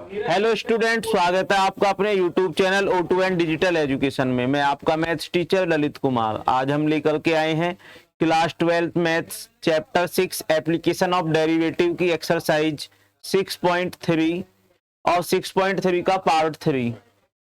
Hello student, स्वागत है आपका अपने YouTube channel O2N digital education में। मैं आपका मैथ्स टीचर ललित कुमार। आज हम लेकर के आए हैं class 12 maths chapter 6 application of derivative की एक्सरसाइज 6.3 और 6.3 का पार्ट 3।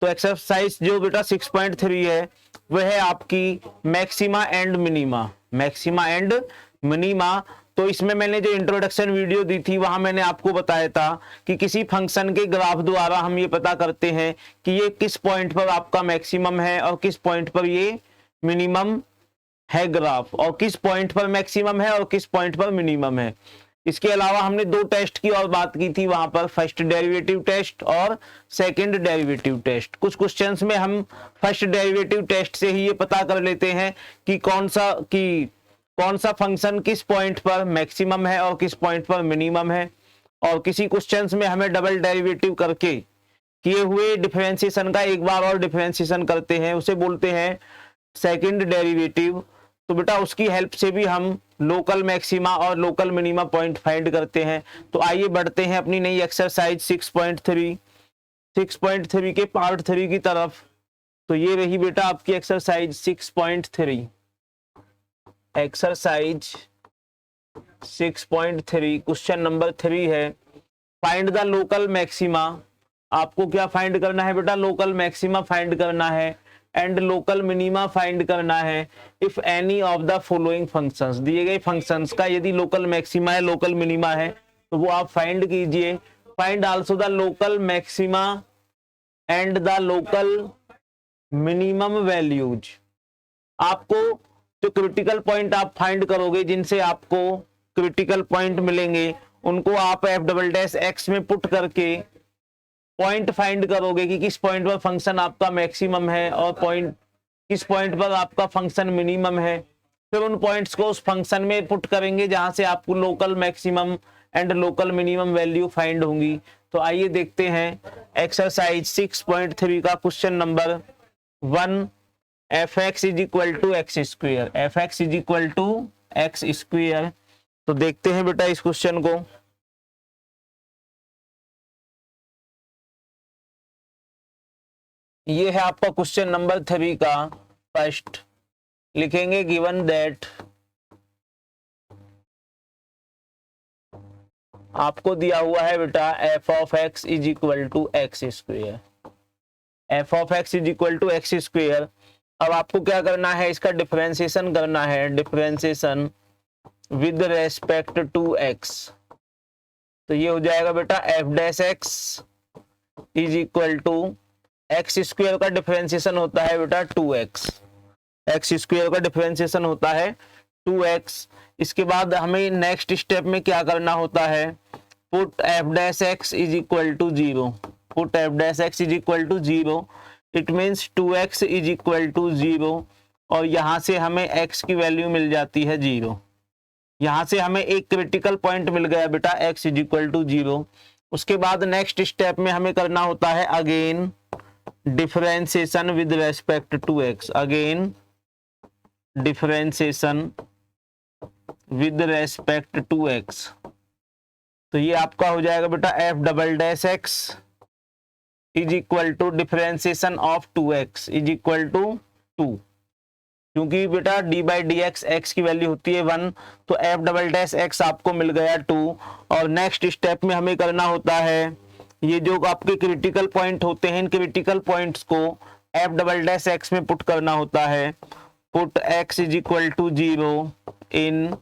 तो एक्सरसाइज जो बेटा 6.3 है वह है आपकी maxima and minima. Maxima and minima. तो इसमें मैंने जो इंट्रोडक्शन वीडियो दी थी वहां मैंने आपको बताया था कि किसी फंक्शन के ग्राफ द्वारा हम ये पता करते हैं कि ये किस पॉइंट पर आपका मैक्सिमम है और किस पॉइंट पर ये मिनिमम है ग्राफ, और किस पॉइंट पर मैक्सिमम है और किस पॉइंट पर मिनिमम है। इसके अलावा हमने दो टेस्ट की और बात की थी वहां पर, फर्स्ट डेरिवेटिव टेस्ट और सेकंड डेरिवेटिव टेस्ट। कुछ क्वेश्चंस में हम फर्स्ट डेरिवेटिव टेस्ट से ही ये पता कर लेते हैं कि कौन सा फंक्शन किस पॉइंट पर मैक्सिमम है और किस पॉइंट पर मिनिमम है। और किसी क्वेश्चंस में हमें डबल डेरिवेटिव करके किए हुए डिफरेंशिएशन का एक बार और डिफरेंशिएशन करते हैं, उसे बोलते हैं सेकंड डेरिवेटिव। तो बेटा उसकी हेल्प से भी हम लोकल मैक्सिमा और लोकल मिनिमा पॉइंट फाइंड करते हैं। तो आइए बढ़ते हैं अपनी नई एक्सरसाइज 6.3 के पार्ट 3 की तरफ। तो ये रही बेटा आपकी एक्सरसाइज 6.3। एक्सरसाइज 6.3 क्वेश्चन नंबर 3 है, फाइंड द लोकल मैक्सिमा। आपको क्या फाइंड करना है बेटा? लोकल मैक्सिमा फाइंड करना है एंड लोकल मिनिमा फाइंड करना है if any of the following functions. दिए गए फंक्शंस का यदि लोकल मैक्सिमा है लोकल मिनिमा है तो वो आप फाइंड कीजिए। Find also the local maxima and the local minimum values. आपको जो क्रिटिकल पॉइंट आप फाइंड करोगे, जिनसे आपको क्रिटिकल पॉइंट मिलेंगे, उनको आप एफ डबल डैश एक्स में पुट करके पॉइंट फाइंड करोगे कि किस पॉइंट पर फंक्शन आपका मैक्सिमम है और किस पॉइंट पर आपका फंक्शन मिनिमम है। फिर उन पॉइंट्स को उस फंक्शन में पुट करेंगे जहां से आपको local maximum and local minimum value find होंगी। तो आइए देखते हैं एक्सरसाइज 6.3 का question number 1। F x is equal to x square. F x is equal to x square. तो देखते हैं बेटा इस क्वेश्चन को। ये है आपका क्वेश्चन नंबर 3 का फर्स्ट। लिखेंगे गिवन दैट आपको दिया हुआ है बेटा f of x is equal to x square. F of x is equal to x square. अब आपको क्या करना है? इसका डिफरेंशिएशन करना है, differentiation with respect to x. तो ये हो जाएगा बेटा f dash x is equal to x square का डिफरेंशिएशन होता है बेटा 2x। एक्स स्क्वेयर का डिफरेंशिएशन होता है 2x। इसके बाद हमें नेक्स्ट स्टेप में क्या करना होता है? Put f dash x is equal to 0। Put f dash x is equal to 0। It means 2x is equal to 0 और यहां से हमें x की वैल्यू मिल जाती है 0। यहां से हमें एक क्रिटिकल पॉइंट मिल गया बेटा x इज इक्वल टू 0। उसके बाद नेक्स्ट स्टेप में हमें करना होता है again differentiation with respect to x। Again differentiation with respect to x। तो ये आपका हो जाएगा बेटा f double dash x is equal to differentiation of 2x is equal to 2। क्योंकि बेटा d by d x x की वैल्यू होती है 1, तो एफ डबल डैश एक्स आपको मिल गया 2। और नेक्स्ट स्टेप में हमें करना होता है, ये जो आपके क्रिटिकल पॉइंट होते हैं इन क्रिटिकल पॉइंट्स को एफ डबल डैश एक्स में पुट करना होता है। Put x is equal to 0 in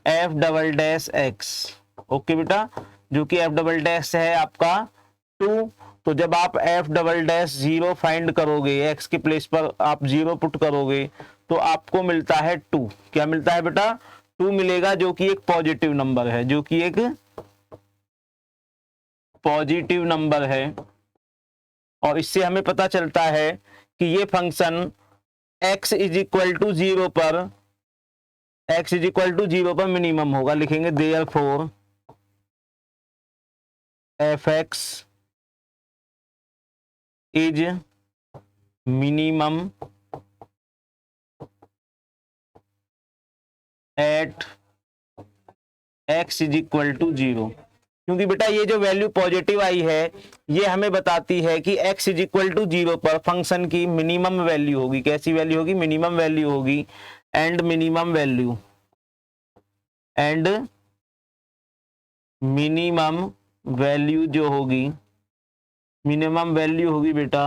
f double dash x. Okay बेटा, जो कि एफ डबल डैश है आपका 2। तो जब आप एफ डबल डैश 0 फाइंड करोगे, x के प्लेस पर आप 0 पुट करोगे तो आपको मिलता है 2। क्या मिलता है बेटा? 2 मिलेगा, जो कि एक पॉजिटिव नंबर है, जो कि एक पॉजिटिव नंबर है। और इससे हमें पता चलता है कि ये function x is equal to 0 पर मिनिमम होगा। लिखेंगे therefore f x is minimum at x is equal to 0। क्योंकि बेटा ये जो वैल्यू पॉजिटिव आई है ये हमें बताती है कि x इज इक्वल टू 0 पर फंक्शन की मिनिमम वैल्यू होगी। कैसी वैल्यू होगी? मिनिमम वैल्यू होगी। एंड मिनिमम वैल्यू जो होगी, मिनिमम वैल्यू होगी बेटा,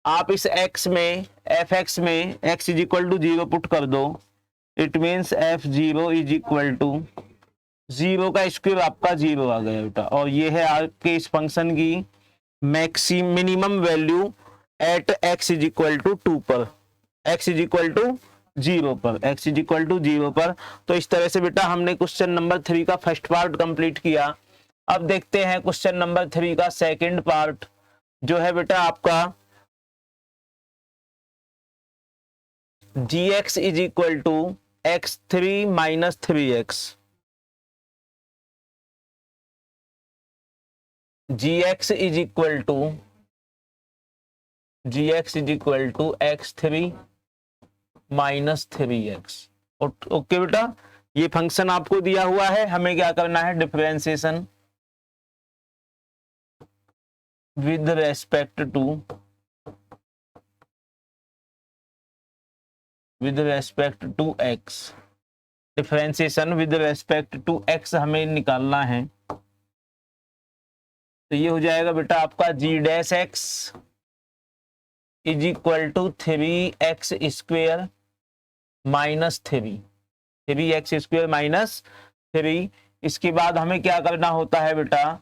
आप इस x में fx में x is equal to 0 put कर दो। It means f0 is equal to 0 का स्क्वायर आपका 0 आ गया बेटा। और ये है आपके इस फंक्शन की minimum value at x is equal to 2 पर, x इज इक्वल टू 0 पर, x इज इक्वल टू 0 पर। तो इस तरह से बेटा हमने क्वेश्चन नंबर 3 का फर्स्ट पार्ट कंप्लीट किया। अब देखते हैं क्वेश्चन नंबर 3 का सेकंड पार्ट, जो है बेटा आपका gx is equal to x3 minus 3x। gx is equal to x3 minus 3x। Okay बेटा, ये फंक्शन आपको दिया हुआ है, हमें क्या करना है? Differentiation with respect to x। Differentiation with respect to x हमें निकालना है। तो ये हो जाएगा बेटा आपका g dash x is equal to 3x square minus 3x square minus 3। इसके बाद हमें क्या करना होता है बेटा?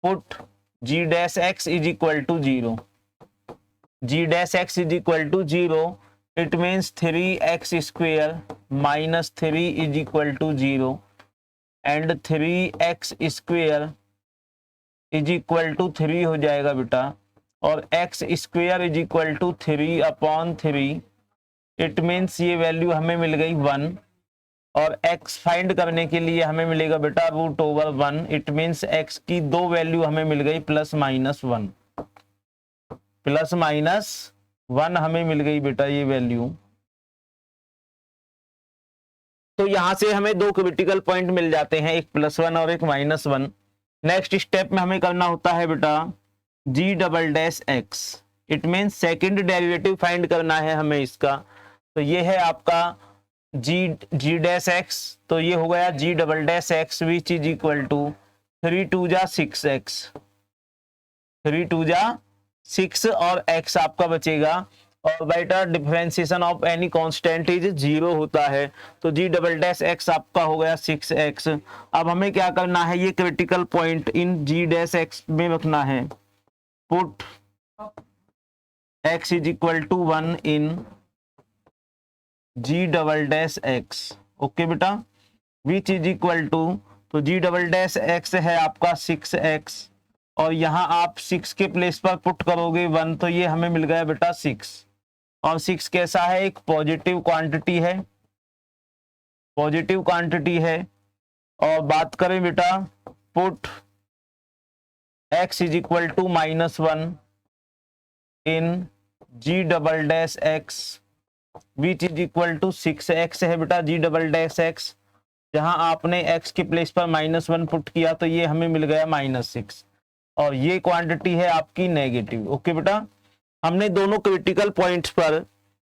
Put g dash x is equal to 0, g dash x is equal to 0। It means 3x square minus 3 is equal to 0 and 3x square is equal to 3 हो जाएगा बेटा। और x square is equal to 3 upon 3। It means ये value हमें मिल गई 1। और x find करने के लिए हमें मिलेगा बेटा √1। इट मीन्स x की दो वैल्यू हमें मिल गई +-1, +-1 हमें मिल गई बेटा ये वैल्यू। तो यहां से हमें दो क्रिटिकल पॉइंट मिल जाते हैं, एक +1 और एक -1। नेक्स्ट स्टेप में हमें करना होता है बेटा g double dash x। It means second derivative find करना है हमें इसका। तो ये है आपका g डैश x। तो ये हो गया g double dash x which is equal to 3 2 जा 6x, 3 2 जा 6 और x आपका बचेगा। और बेटा differentiation of any constant is 0 होता है। तो g डबल डैश x आपका हो गया 6x। अब हमें क्या करना है? ये critical point in g dash x में रखना है। Put x is equal to 1 in g double dash x। Okay बेटा, विच इज इक्वल टू, तो g डबल डैश x है आपका 6x और यहां आप 6 के प्लेस पर पुट करोगे 1, तो ये हमें मिल गया बेटा 6। और 6 कैसा है? एक पॉजिटिव क्वांटिटी है, पॉजिटिव क्वांटिटी है। और बात करें बेटा put x is equal to -1 in g double dash x which is equal to 6x है बेटा g डबल डैश x। जहां आपने x के प्लेस पर -1 पुट किया तो ये हमें मिल गया -6 और ये क्वांटिटी है आपकी नेगेटिव। ओके बेटा, हमने दोनों क्रिटिकल पॉइंट्स पर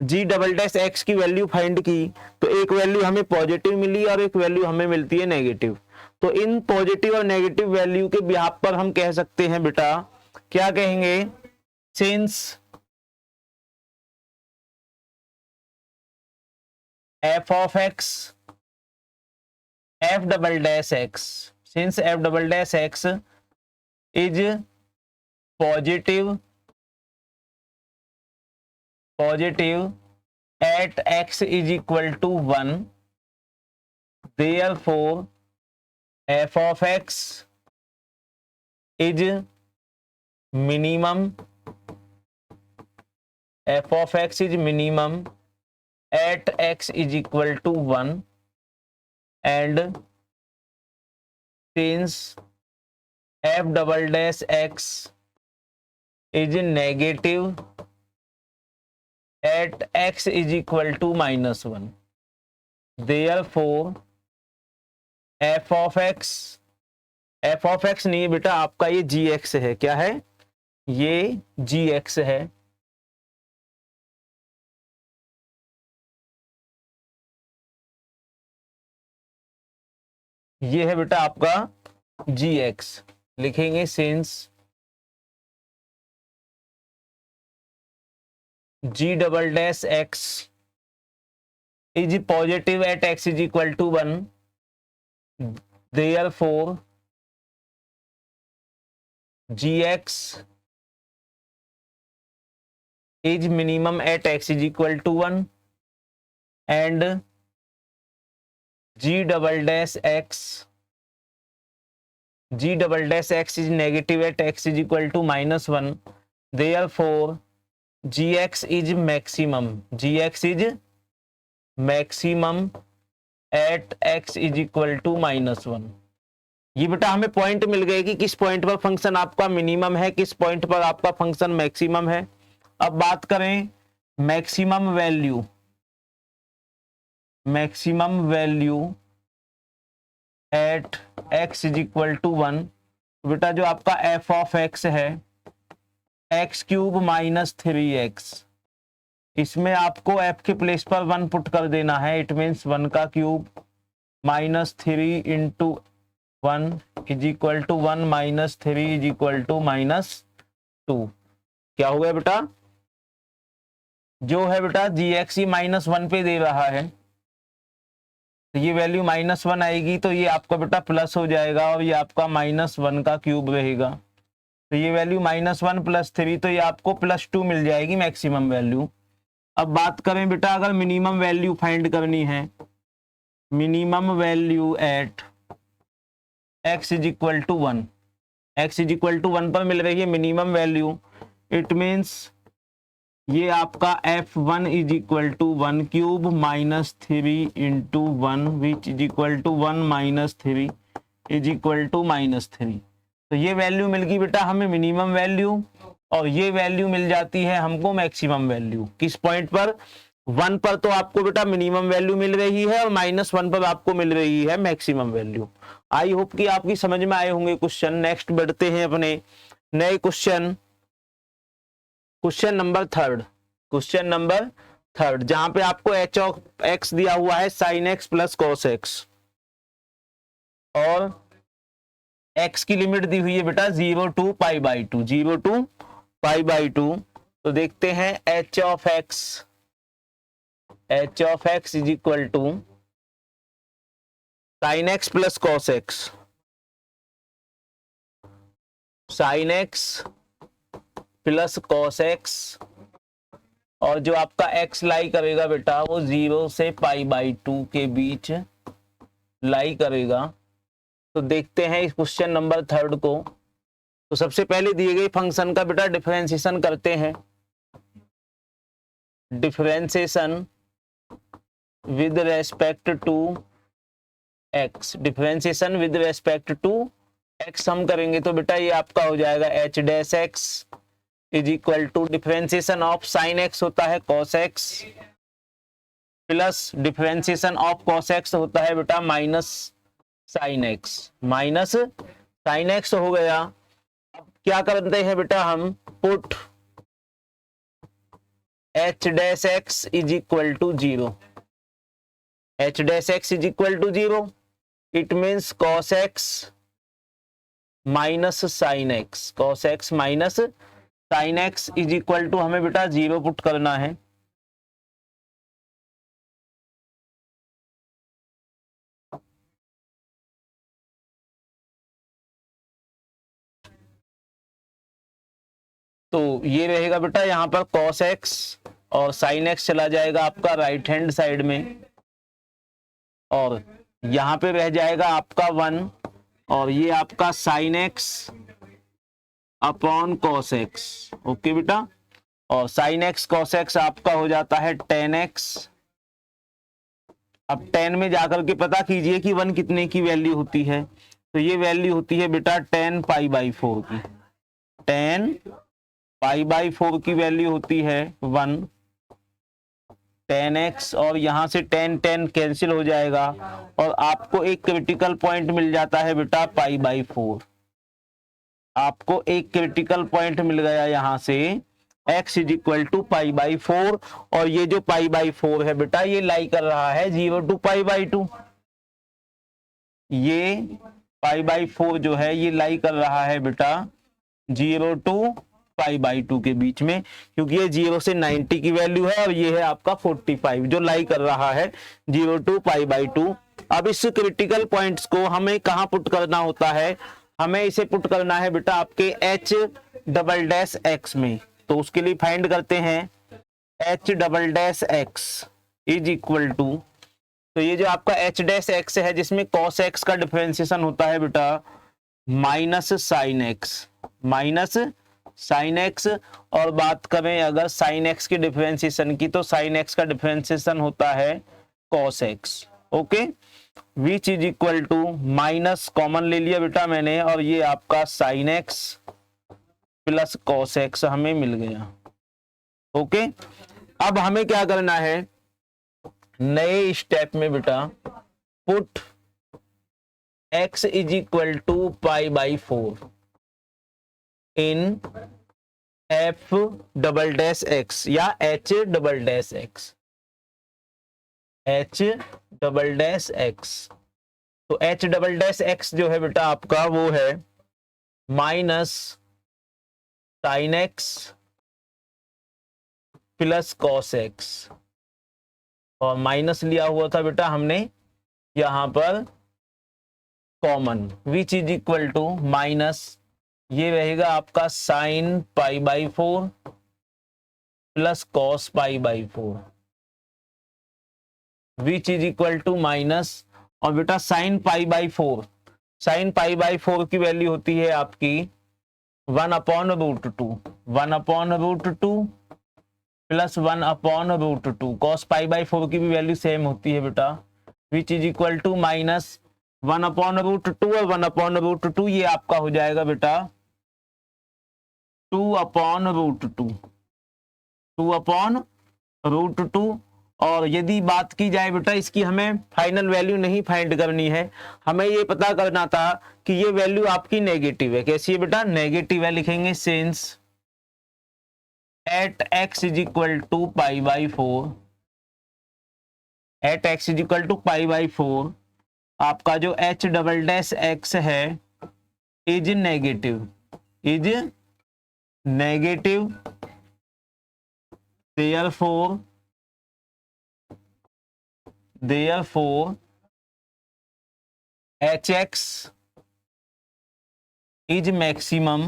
g डबल डैश x की वैल्यू फाइंड की, तो एक वैल्यू हमें पॉजिटिव मिली और एक वैल्यू हमें मिलती है नेगेटिव। तो इन पॉजिटिव और नेगेटिव वैल्यू के बिहाफ पर हम कह सकते हैं बेटा, क्या कहेंगे? Since f of x f double dash x, since f double dash x is positive at x is equal to 1, therefore f of x is minimum, f of x is minimum at x is equal to 1 and since f double dash x is negative at x is equal to -1, therefore f of x F of x नहीं है बेटा, आपका ये जी x है। क्या है? ये जी x है। ये है बेटा आपका जी एक्स। लिखेंगे since g double dash x is positive at x is equal to 1, therefore gx is minimum at x is equal to 1 and g double dash x is negative at x is equal to -1, therefore gx is maximum at x is equal to -1। ये बेटा हमें point मिल गए कि किस point पर function आपका minimum है, किस पॉइंट पर आपका फंक्शन मैक्सिमम है। अब बात करें maximum value at x is equal to 1। बेटा जो आपका f ऑफ x है x क्यूब माइनस 3x, इसमें आपको f के प्लेस पर 1 पुट कर देना है। इट मीन्स 1 का cube minus 3 into 1 is equal to 1 minus 3 is equal to -2। क्या हो गया बेटा? जो है बेटा जी एक्स ही -1 पे दे रहा है, तो ये वैल्यू -1 आएगी, तो ये आपका बेटा प्लस हो जाएगा और ये आपका -1 का क्यूब रहेगा। तो ये वैल्यू -1 + 3, तो ये आपको +2 मिल जाएगी मैक्सिमम वैल्यू। अब बात करें बेटा अगर मिनिमम वैल्यू फाइंड करनी है, minimum value at x is equal to 1, x is equal to 1 पर मिल रही है मिनिमम वैल्यू। इट मीन्स ये आपका f1 is equal to 1 cube minus 3 into 1 which is equal to 1 minus 3 is equal to -3। तो ये value मिल गई बेटा हमें मिनिमम वैल्यू, और ये वैल्यू मिल जाती है हमको मैक्सिमम वैल्यू। किस पॉइंट पर? 1 पर तो आपको बेटा मिनिमम वैल्यू मिल रही है और -1 पर आपको मिल रही है मैक्सिमम वैल्यू। आई होप कि आपकी समझ में आए होंगे क्वेश्चन। नेक्स्ट बढ़ते हैं अपने नए क्वेश्चन, क्वेश्चन नंबर थर्ड, जहां पे आपको h ऑफ x दिया हुआ है sin x plus cos x, और x की लिमिट दी हुई है बेटा 0 to π/2। तो देखते हैं h of x is equal to sin x plus cos x, sin x plus cos x, और जो आपका x लाई करेगा बेटा वो 0 से π/2 के बीच लाई करेगा। तो देखते हैं इस क्वेश्चन नंबर थर्ड को। तो सबसे पहले दिए गए फंक्शन का बेटा डिफरेंशिएशन करते हैं। Differentiation with respect to x, differentiation with respect to x हम करेंगे तो बेटा ये आपका हो जाएगा h dash x is equal to differentiation of sine x होता है cos x, plus differentiation of cos x होता है बेटा माइनस साइन x हो गया। अब क्या करते हैं बेटा हम, put h dash x is equal to 0, h dash x is equal to 0, it means cos x minus sine x, cos x minus sine x is equal to हमें बेटा 0 पुट करना है। तो ये रहेगा बेटा यहाँ पर cos x और sin x चला जाएगा आपका राइट हैंड साइड में, और यहाँ पे रह जाएगा आपका 1, और ये आपका sin x upon cos x। Okay बेटा, और sin x cos x आपका हो जाता है tan x। अब tan में जाकर के पता कीजिए कि 1 कितने की वैल्यू होती है, तो ये वैल्यू होती है बेटा tan π/4 की, tan π/4 की वैल्यू होती है 1, 10x और यहाँ से 10 कैंसिल हो जाएगा और आपको एक क्रिटिकल पॉइंट मिल जाता है बेटा π/4। आपको एक क्रिटिकल पॉइंट मिल गया यहाँ से x = π/4 और ये जो π/4 है बेटा ये लाई कर रहा है 0 to π/2। ये π/4 जो है ये लाई कर रहा है बेटा 0 to π/2 के बीच में, क्योंकि ये 0 से 90 की वैल्यू है और ये है आपका 45 जो लाई कर रहा है 0 to π/2। अब इस क्रिटिकल पॉइंट्स को हमें कहाँ पुट करना होता है, हमें इसे पुट करना है बेटा आपके h"x में। तो उसके लिए फाइंड करते हैं h"x इज इक्वल टू, तो ये जो आपका h' है जिसमें cos x का डिफरेंशिएशन होता है बेटा माइनस साइन एक्स। और बात करें अगर साइन एक्स के डिफरेंशिएशन की तो साइन एक्स का डिफरेंशिएशन होता है cos x। Okay, which is equal to minus common ले लिया बेटा मैंने और ये आपका sine x plus cos x हमें मिल गया। ओके, अब हमें क्या करना है, नए स्टेप में बेटा put x is equal to π/4 in f"x या h"x। तो h"x जो है बेटा आपका वो है minus sine x plus cos x और माइनस लिया हुआ था बेटा हमने यहां पर common, which is equal to minus ये रहेगा आपका sine π/4 plus cos π/4 which is equal to minus, और बेटा साइन π/4 की वैल्यू होती है आपकी 1/√2 प्लस 1/√2। cos π/4 की भी वैल्यू सेम होती है बेटा, which is equal to minus 1/√2 और 1/√2 ये आपका हो जाएगा बेटा 2/√2। और यदि बात की जाए बेटा इसकी हमें फाइनल वैल्यू नहीं फाइंड करनी है, हमें ये पता करना था कि ये वैल्यू आपकी नेगेटिव है। कैसी है बेटा, नेगेटिव है। लिखेंगे since at x is equal to π/4 आपका जो h"x है is negative therefore hx is maximum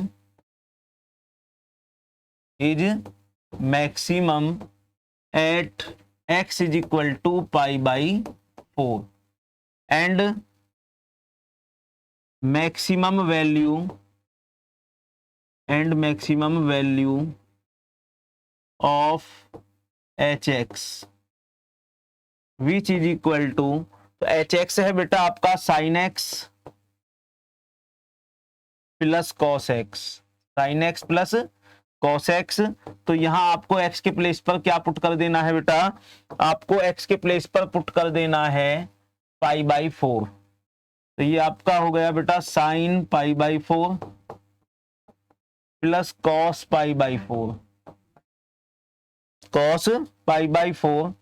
at x is equal to π/4 and maximum value of hx which is equal to, तो hx है बेटा आपका sine x plus cos x। तो यहां आपको x के प्लेस पर क्या पुट कर देना है बेटा, आपको x के प्लेस पर पुट कर देना है π/4। तो ये आपका हो गया बेटा sine π/4 plus cos π/4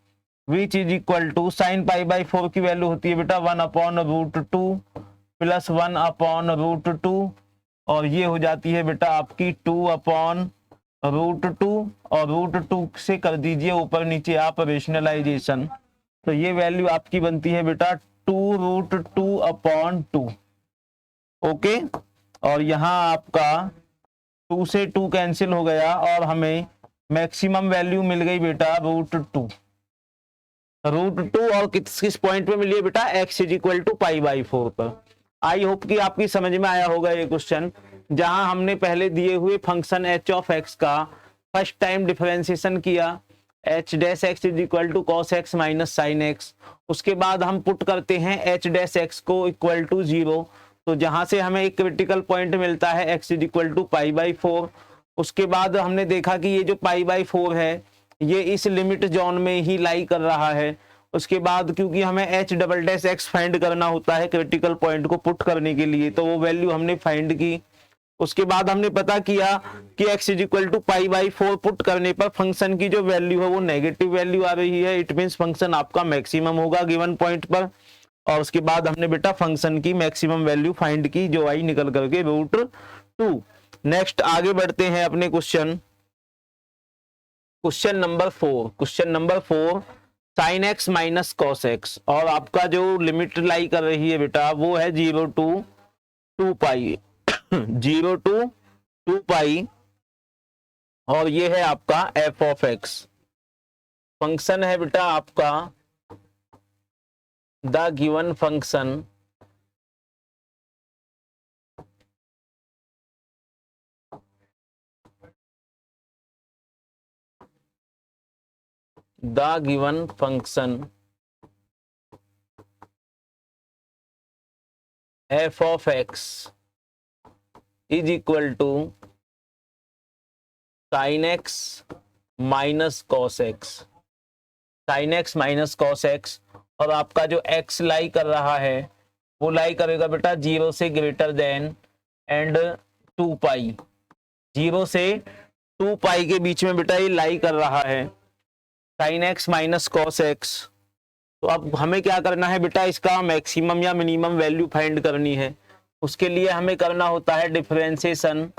which is equal to sine π/4 की वैल्यू होती है बेटा 1/√2 प्लस 1/√2 और ये हो जाती है बेटा आपकी 2/√2 और √2 से कर दीजिए ऊपर नीचे आप रेशनलाइजेशन, तो ये वैल्यू आपकी बनती है बेटा 2√2/2। ओके, और यहाँ आपका 2 से 2 कैंसिल हो गया और हमें मैक्सिमम वैल्यू मिल गई बेटा √2 और किस पॉइंट पे मिली है बेटा, x इज इक्वल टू π/4 पर। आई होप कि आपकी समझ में आया होगा ये क्वेश्चन, जहां हमने पहले दिए हुए फंक्शन h(x) का फर्स्ट टाइम डिफरेंशिएशन किया h'(x) is equal to cos x minus sine x। उसके बाद हम पुट करते हैं h'(x) को इक्वल टू 0, तो जहां से हमें एक क्रिटिकल पॉइंट मिलता है x इज इक्वल टू π/4। उसके बाद हमने देखा कि ये जो π/4 है ये इस लिमिट जोन में ही लाई कर रहा है। उसके बाद क्योंकि हमें H double dash x find करना होता है क्रिटिकल पॉइंट को पुट करने के लिए, तो वो वैल्यू हमने फाइंड की। उसके बाद हमने पता किया कि x is equal to pi by 4 put करने पर फंक्शन की जो वैल्यू है वो नेगेटिव वैल्यू आ रही है। इट मींस फंक्शन आपका मैक्सिमम होगा गिवन पॉइंट पर। और उसके बाद हमने बेटा फंक्शन की मैक्सिमम वैल्यू फाइंड की जो आई निकल करके √2। नेक्स्ट आगे बढ़ते हैं अपने question number 4 sign x minus cos x, और आपका जो लिमिट लाई कर रही है बेटा वो है 0 to 2 पाई 0 to 2 पाई, और ये है आपका एफ ऑफ एक्स। फंक्शन है बेटा आपका the given function f of x is equal to sin x minus cos x, sine x minus cos x. और आपका जो x लाई कर रहा है वो लाई करेगा बेटा 0 से ग्रेटर देन एंड 2 पाई, 0 से 2 पाई के बीच में बेटा ये लाई कर रहा है sign x minus cos x. तो अब हमें क्या करना है बेटा, इसका मैक्सिमम या मिनिमम वैल्यू फाइंड करनी है। उसके लिए हमें करना होता है differentiation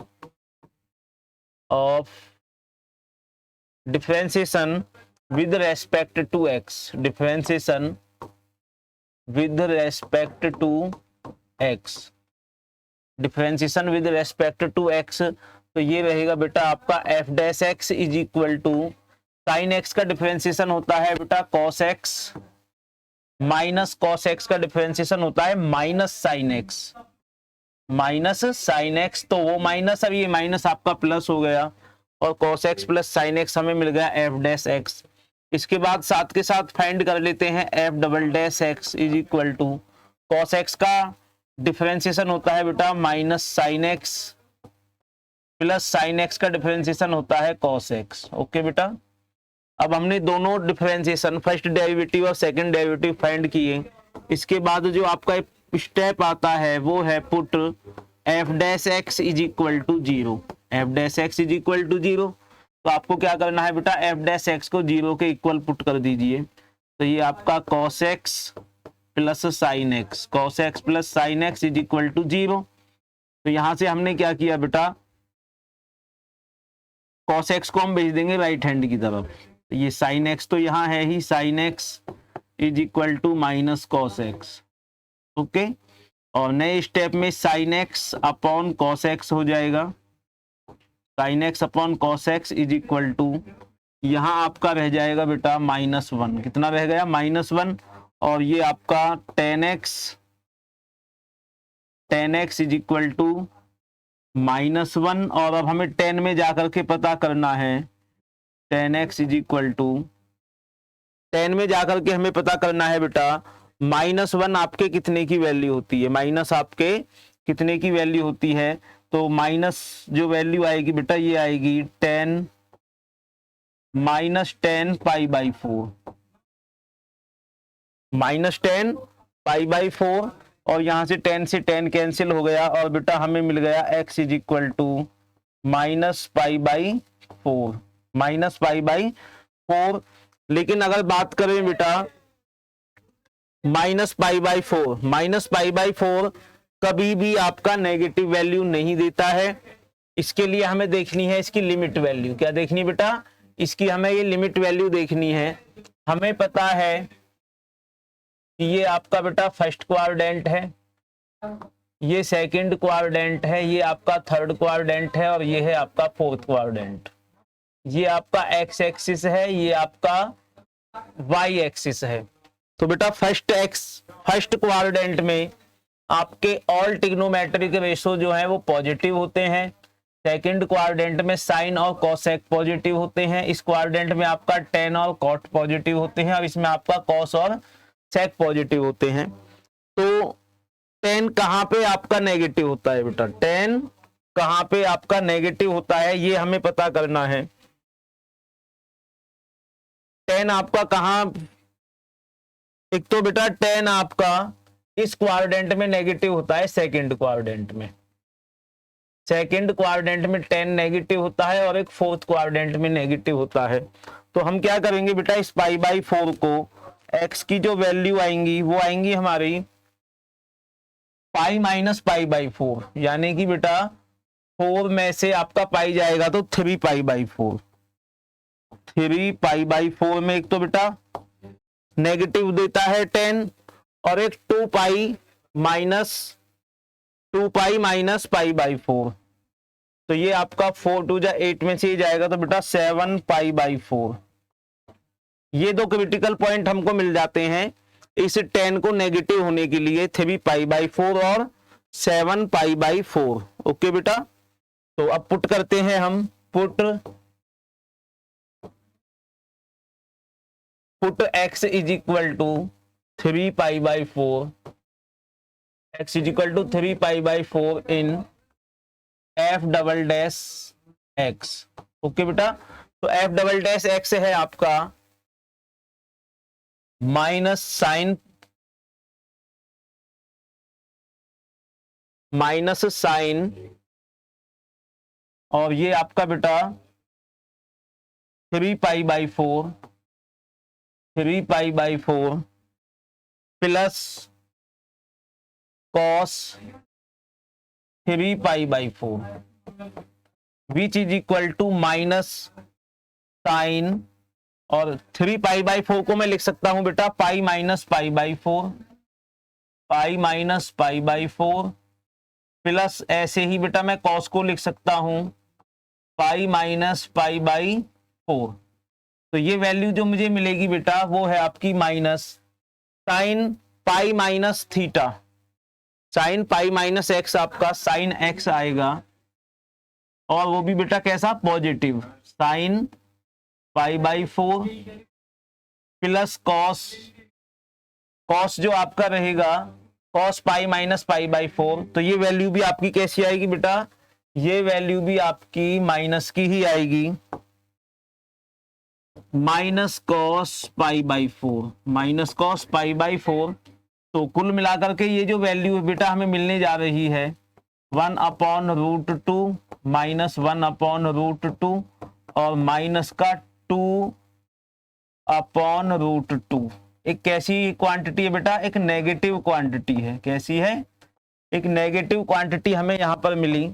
with respect to x, differentiation with respect to x, differentiation with respect to x. तो ये रहेगा बेटा आपका f dash x is equal to sine x का डिफरेंशिएशन होता है बेटा cos x, minus cos x का डिफरेंशिएशन होता है माइनस साइन एक्स, तो वो माइनस, अब ये माइनस आपका प्लस हो गया, और cos x plus sine x हमें मिल गया एफ डैश एक्स। इसके बाद साथ के साथ फाइंड कर लेते हैं f double dash x is equal to cos x का डिफरेंशिएशन होता है बेटा minus sine x, plus sine x का डिफरेंशिएशन होता है cos x। ओके बेटा, अब हमने दोनों डिफरेंशिएशन फर्स्ट डेरिवेटिव और सेकंड डेरिवेटिव फाइंड किए। इसके बाद जो आपका स्टेप आता है वो है put f dash x is equal to 0, f dash x is equal to 0। तो आपको क्या करना है बेटा, एफ डैश एक्स को 0 के इक्वल पुट कर दीजिए। तो ये आपका cos x plus sine x, cos x plus sine x is equal to 0। तो यहां से हमने क्या किया बेटा, cos x को हम भेज देंगे राइट हैंड की तरफ। तो ये साइन एक्स तो यहाँ है ही, sine x is equal to minus cos x. Okay, और नए स्टेप में sine x upon cos x हो जाएगा, sine x upon cos x is equal to, यहाँ आपका रह जाएगा बेटा -1, कितना रह गया -1, और ये आपका tan x is equal to -1। और अब हमें 10 में जाकर के पता करना है, tan x is equal to 10 में जाकर के हमें पता करना है बेटा -1 आपके कितने की वैल्यू होती है, माइनस आपके कितने की वैल्यू होती है। तो माइनस जो वैल्यू आएगी बेटा ये आएगी 10 -10 पाई बाई 4, -10 पाई बाई 4, और यहां से 10 से 10 कैंसिल हो गया, और बेटा हमें मिल गया x is equal to -pi by 4, -pi by 4। लेकिन अगर बात करें बेटा -पाई बाई 4 कभी भी आपका नेगेटिव वैल्यू नहीं देता है। इसके लिए हमें देखनी है इसकी लिमिट वैल्यू। क्या देखनी बेटा, इसकी हमें ये लिमिट वैल्यू देखनी है। हमें पता है कि ये आपका बेटा फर्स्ट क्वाड्रेंट है, ये सेकंड क्वाड्रेंट है, ये आपका थर्ड क्वाड्रेंट है, और ये है आपका फोर्थ क्वाड्रेंट। ये आपका एक्स एक्सिस है, ये आपका वाई एक्सिस है। तो बेटा फर्स्ट क्वाड्रेंट में आपके ऑल ट्रिग्नोमेट्रिक रेशो जो है वो पॉजिटिव होते हैं। सेकंड क्वाड्रेंट में साइन और कोसेक पॉजिटिव होते हैं। इस क्वाड्रेंट में आपका टेन और कॉट पॉजिटिव होते हैं, और इसमें आपका कॉस और सेक पॉजिटिव होते हैं। तो टेन कहाँ पे आपका नेगेटिव होता है बेटा, टेन कहाँ पे आपका नेगेटिव होता है ये हमें पता करना है। 10 आपका कहाँ, एक तो बेटा 10 आपका इस क्वाड्रेंट में नेगेटिव होता है, सेकंड क्वाड्रेंट में, सेकंड क्वाड्रेंट में 10 नेगेटिव होता है और एक फोर्थ क्वाड्रेंट में नेगेटिव होता है। तो हम क्या करेंगे बेटा, इस पाई बाई 4 को, x की जो वैल्यू आएंगी वो आएंगी हमारी पाई माइनस पाई बाई 4, यानी कि बेटा 4 में से आपका पाई जाएगा तो 3 पाई बाई 4, 3 पाई बाई 4 में एक तो बेटा नेगेटिव देता है 10 और एक 2 पाई माइनस पाई बाई 4, तो ये आपका 4 2 जा 8 में से ही जाएगा, तो बेटा 7 पाई बाई 4। ये दो क्रिटिकल पॉइंट हमको मिल जाते हैं इस 10 को नेगेटिव होने के लिए, 3 पाई बाई 4 और 7 पाई बाई 4। ओके बेटा, तो अब पुट करते हैं हम, put x is equal to 3 pi by 4, x is equal to 3 pi by 4 in f double dash x। Okay बेटा, तो f डबल डैश x है आपका माइनस साइन और ये आपका बेटा 3 pi by 4, 3 pi by 4 plus cos 3 pi by 4 which is equal to minus sine, और 3 pi by 4 को मैं लिख सकता हूं बेटा pi minus pi by 4, pi minus pi by 4 plus ऐसे ही बेटा मैं कॉस को लिख सकता हूं पाई माइनस पाई बाई 4। तो ये वैल्यू जो मुझे मिलेगी बेटा वो है आपकी minus sine pi minus theta, sine pi minus x आपका साइन एक्स आएगा, और वो भी बेटा कैसा, positive, sign pi by 4 plus cos, cos जो आपका रहेगा cos pi minus pi by 4। तो ये वैल्यू भी आपकी कैसी आएगी बेटा, ये वैल्यू भी आपकी माइनस की ही आएगी, minus cos pi by 4, minus cos pi by 4। तो कुल मिलाकर के ये जो वैल्यू है बेटा हमें मिलने जा रही है 1 upon root 2 minus 1 upon root 2 और माइनस का 2 अपॉन रूट 2। एक कैसी क्वांटिटी है बेटा, एक नेगेटिव क्वांटिटी है। कैसी है, एक नेगेटिव क्वांटिटी हमें यहां पर मिली।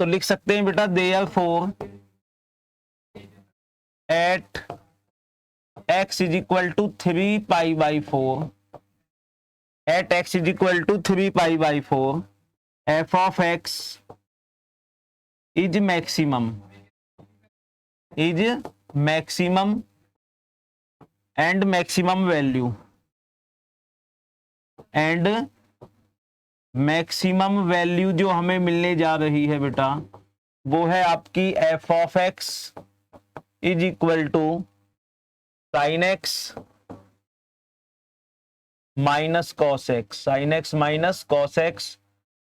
तो लिख सकते हैं बेटा therefore at x is equal to 3 pi by 4, at x is equal to 3 pi by 4 f of x is maximum, is maximum and maximum value, and maximum value जो हमें मिलने जा रही है बेटा वो है आपकी f of x is equal to sine x minus cos x, sine x minus cos x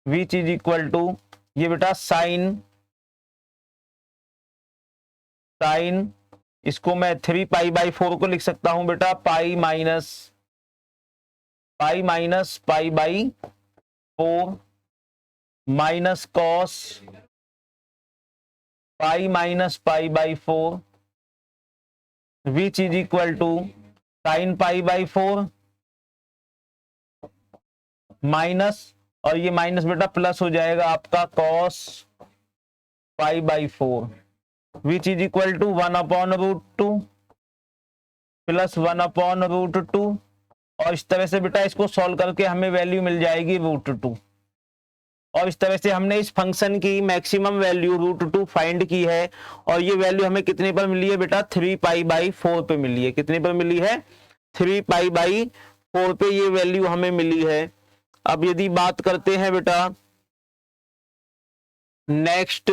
which is equal to, ये बेटा साइन इसको मैं 3 पाई बाई 4 को लिख सकता हूं बेटा pi minus pi by 4 minus cos pi by 4 which is equal to sine pi by 4 minus, और ये माइनस बेटा प्लस हो जाएगा आपका cos pi by 4 which is equal to 1 upon root 2 plus 1 upon root 2, और इस तरह से बेटा इसको सॉल्व करके हमें वैल्यू मिल जाएगी रूट 2। और इस तरह से हमने इस फंक्शन की मैक्सिमम वैल्यू रूट 2 फाइंड की है, और ये वैल्यू हमें कितने पर मिली है बेटा, 3 पाई बाई 4 पे मिली है। कितने पर मिली है, 3 पाई बाई 4 पे ये वैल्यू हमें मिली है। अब यदि बात करते हैं बेटा नेक्स्ट,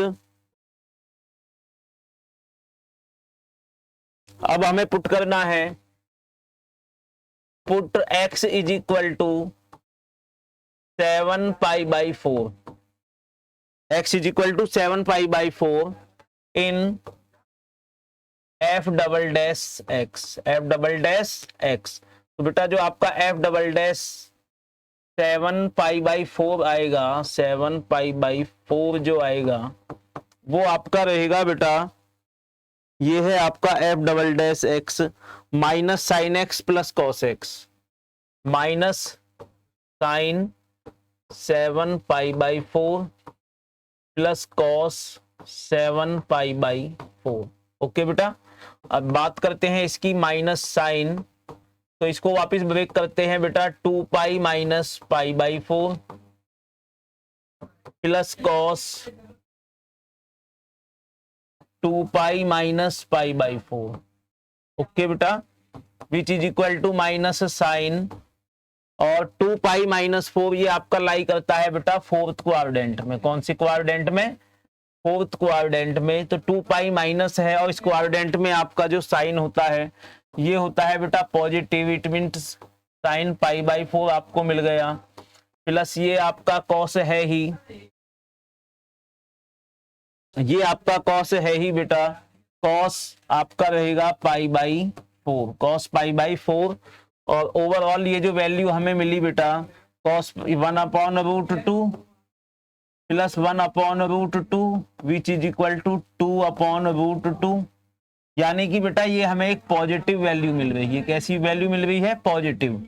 अब हमें पुट करना है, put x is equal to 7 pi by 4, x is equal to 7 pi by 4 in f double dash x, f double dash x. तो बेटा जो आपका एफ डबल डैश 7π/4 आएगा, 7π/4 जो आएगा वो आपका रहेगा बेटा, ये है आपका f double dash x minus sine x plus cos x, minus sine 7π/4 plus cos 7π/4। Okay बेटा, अब बात करते हैं इसकी माइनस साइन, तो इसको वापस ब्रेक करते हैं बेटा, 2π minus π/4 plus cos 2π minus π/4। Okay बेटा, which is equal to minus sine, और 2π माइनस 4 ये आपका लाई करता है बेटा फोर्थ क्वाड्रेंट में। कौन सी क्वाड्रेंट में? फोर्थ क्वाड्रेंट में। तो 2π माइनस है और इस क्वाड्रेंट में आपका जो साइन होता है ये होता है बेटा पॉजिटिव, इट मीन्स साइन π/4 आपको मिल गया, प्लस ये आपका कॉस है ही, ये आपका कॉस है ही बेटा, कॉस आपका रहेगा π/4, कॉस π/4। और ओवरऑल ये जो वैल्यू हमें मिली बेटा cos 1/√2 plus 1/√2 which is equal to 2/√2, यानी कि बेटा ये हमें एक पॉजिटिव वैल्यू मिल रही है। कैसी वैल्यू मिल रही है? पॉजिटिव।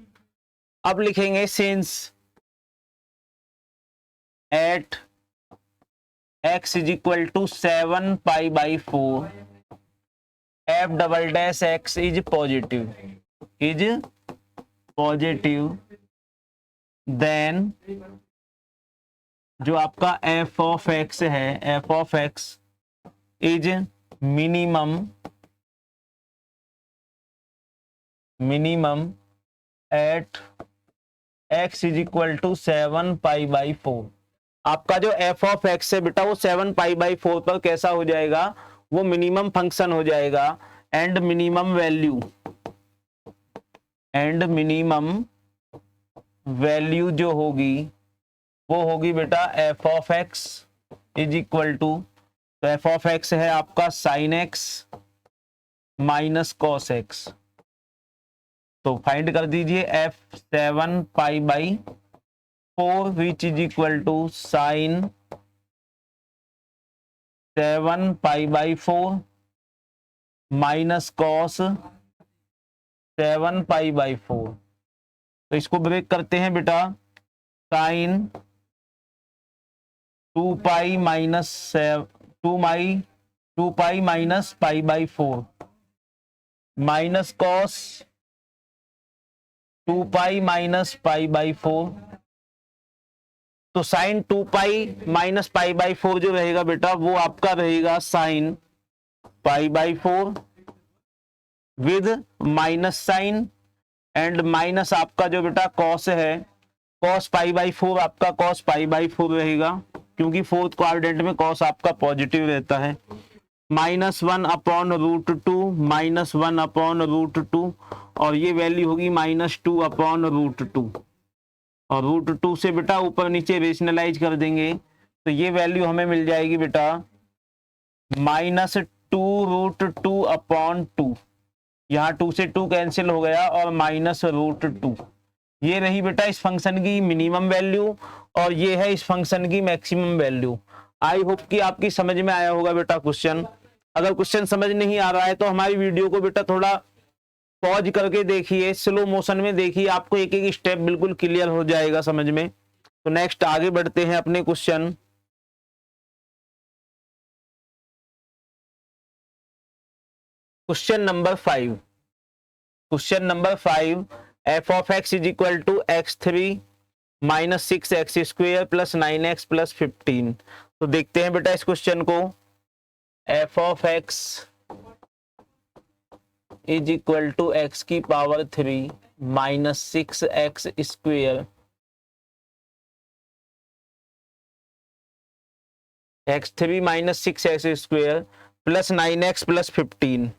अब लिखेंगे since at x is equal to 7π/4 f double dash x is positive, is positive, then जो आपका एफ ऑफ एक्स है, f of x is minimum, minimum at x is equal to 7π/4। आपका जो F of x है बेटा वो 7π/4 पर कैसा हो जाएगा? वो मिनिमम फंक्शन हो जाएगा, and minimum value, and minimum value जो होगी वो होगी बेटा f of x is equal to, तो एफ ऑफ एक्स है आपका sine x minus cos x. तो फाइंड कर दीजिए f 7π/4 which is equal to sine 7π/4 minus cos 7π/4। तो इसको ब्रेक करते हैं बेटा, sine 2π minus 2π minus π/4 minus cos 2π minus π/4। तो साइन 2π माइनस π/4 जो रहेगा बेटा वो आपका रहेगा sine π/4 with minus sine, and minus आपका जो बेटा कॉस है, कॉस π/4 आपका कॉस π/4 रहेगा, क्योंकि फोर्थ क्वाड्रेंट में कॉस आपका पॉजिटिव रहता है, -1/√2 माइनस 1/√2, और ये वैल्यू होगी -2/√2, और √2 से बेटा ऊपर नीचे रेशनलाइज कर देंगे तो ये वैल्यू हमें मिल जाएगी बेटा -2√2/2। यहाँ 2 से 2 कैंसिल हो गया और -√2। ये रही बेटा इस फंक्शन की मिनिमम वैल्यू, और ये है इस फंक्शन की मैक्सिमम वैल्यू। आई होप कि आपकी समझ में आया होगा बेटा क्वेश्चन। अगर क्वेश्चन समझ नहीं आ रहा है तो हमारी वीडियो को बेटा थोड़ा पॉज करके देखिए, स्लो मोशन में देखिए, आपको एक एक स्टेप बिल्कुल क्लियर हो जाएगा समझ में। तो नेक्स्ट आगे बढ़ते हैं अपने question. Question number 5, question number 5, f of x is equal to x3 minus 6x² plus 9x plus 15। तो देखते हैं बेटा इस क्वेश्चन को, f of x is equal to x की power 3 minus 6x², x3 minus 6x² plus 9x plus 15।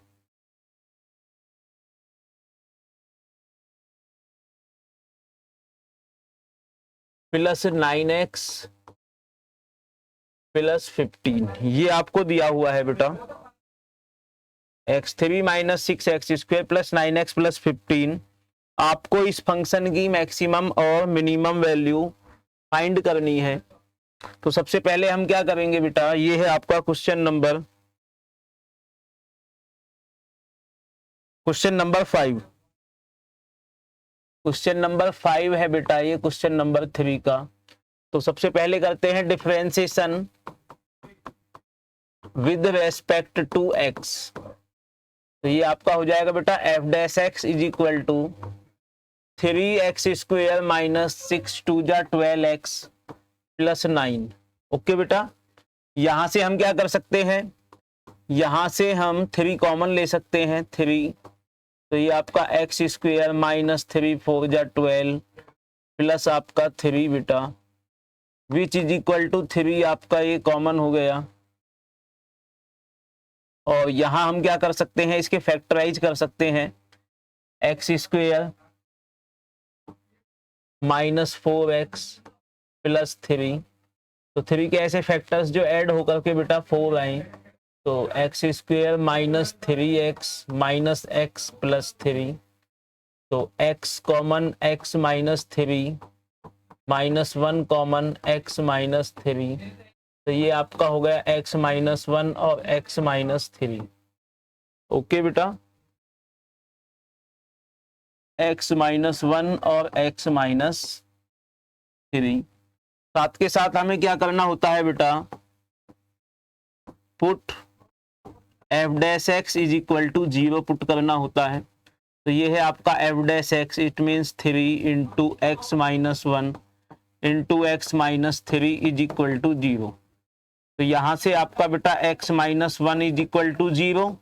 Plus 9x plus 15 ये आपको दिया हुआ है बेटा। x3 minus 6x² plus 9x plus 15। आपको इस फंक्शन की मैक्सिमम और मिनिमम वैल्यू फाइंड करनी है। तो सबसे पहले हम क्या करेंगे बेटा, ये है आपका क्वेश्चन नंबर 5। क्वेश्चन नंबर 5 है बेटा ये क्वेश्चन नंबर 3 का। तो सबसे पहले करते हैं differentiation with respect to x। तो ये आपका हो जाएगा बेटा f dash x is equal to 3x² minus 6 2 जा 12x प्लस 9। ओके बेटा, यहां से हम क्या कर सकते हैं, यहां से हम 3 कॉमन ले सकते हैं 3। तो ये आपका x² माइनस 3 4 जा 12 प्लस आपका 3 बेटा विच इज इक्वल टू 3 आपका ये कॉमन हो गया। और यहां हम क्या कर सकते हैं, इसके फैक्टराइज कर सकते हैं x² माइनस 4x प्लस 3। तो 3 के ऐसे फैक्टर्स जो ऐड होकर के बेटा 4 आए। तो x² minus 3x minus x plus 3। तो x common x minus 3 minus 1 common x minus 3। तो ये आपका हो गया x माइनस 1 और x माइनस 3। ओके बेटा, x माइनस 1 और x माइनस 3। साथ के साथ हमें क्या करना होता है बेटा, put f dash x is equal to 0 put करना होता है। तो ये है आपका f dash x, it means 3 into x minus 1 into x minus 3 is equal to 0। तो यहाँ से आपका बेटा x minus 1 is equal to 0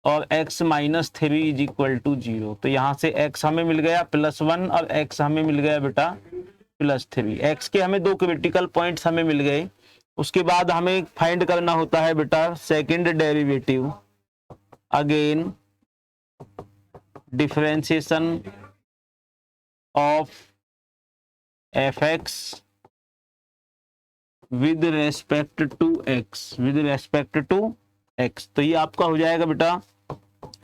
और x minus 3 is equal to 0। तो यहाँ से x हमें मिल गया प्लस 1 और x हमें मिल गया बेटा प्लस 3। x के हमें 2 क्रिटिकल पॉइंट्स हमें मिल गए। उसके बाद हमें फाइंड करना होता है बेटा second derivative. Again differentiation of fx with respect to x, with respect to x। तो ये आपका हो जाएगा बेटा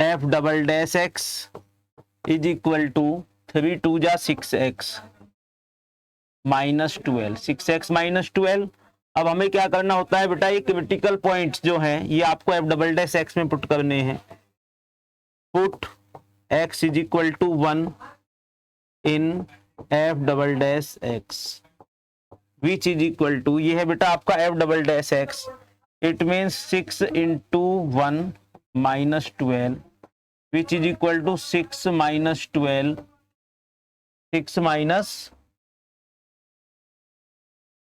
f double dash x is equal to 3 2 जा 6x माइनस 12, 6x माइनस 12। अब हमें क्या करना होता है बेटा, ये क्रिटिकल पॉइंट्स जो हैं ये आपको f डबल डैश x में पुट करने हैं। Put x is equal to 1 in f double dash x which is equal to, ये है बेटा आपका f double dash x, it means 6 into 1 minus 12 which is equal to 6 minus 12, 6 minus,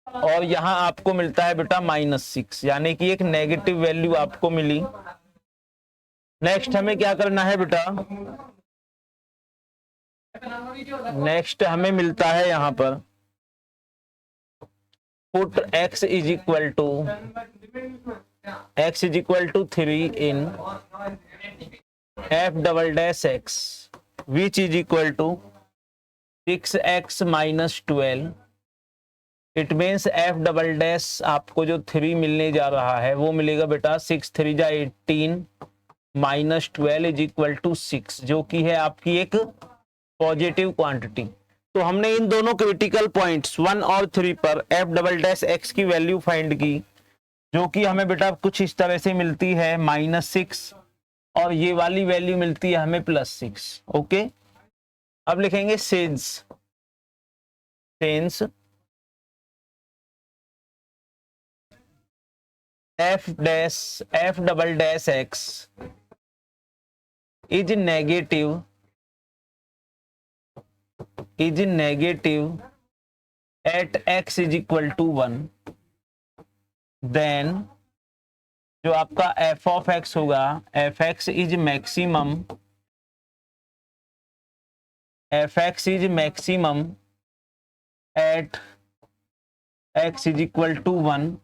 और यहां आपको मिलता है बेटा -6, यानी कि एक नेगेटिव वैल्यू आपको मिली। नेक्स्ट हमें क्या करना है बेटा, नेक्स्ट हमें मिलता है यहां पर put x is equal to 3 in f double dash x which is equal to 6x minus 12। It means f double dash आपको जो 3 मिलने जा रहा है वो मिलेगा बेटा 6 3 जा 18 माइनस 12 इज इक्वल टू 6, जो कि है आपकी एक पॉजिटिव क्वांटिटी। तो हमने इन दोनों क्रिटिकल पॉइंट्स 1 और 3 पर f डबल डैश x की वैल्यू फाइंड की, जो कि हमें बेटा कुछ इस तरह से मिलती है -6 और ये वाली वैल्यू मिलती है हमें +6। ओके, अब लिखेंगे since f double dash x is negative at x is equal to 1, then जो आपका f ऑफ x होगा fx is maximum at x is equal to 1,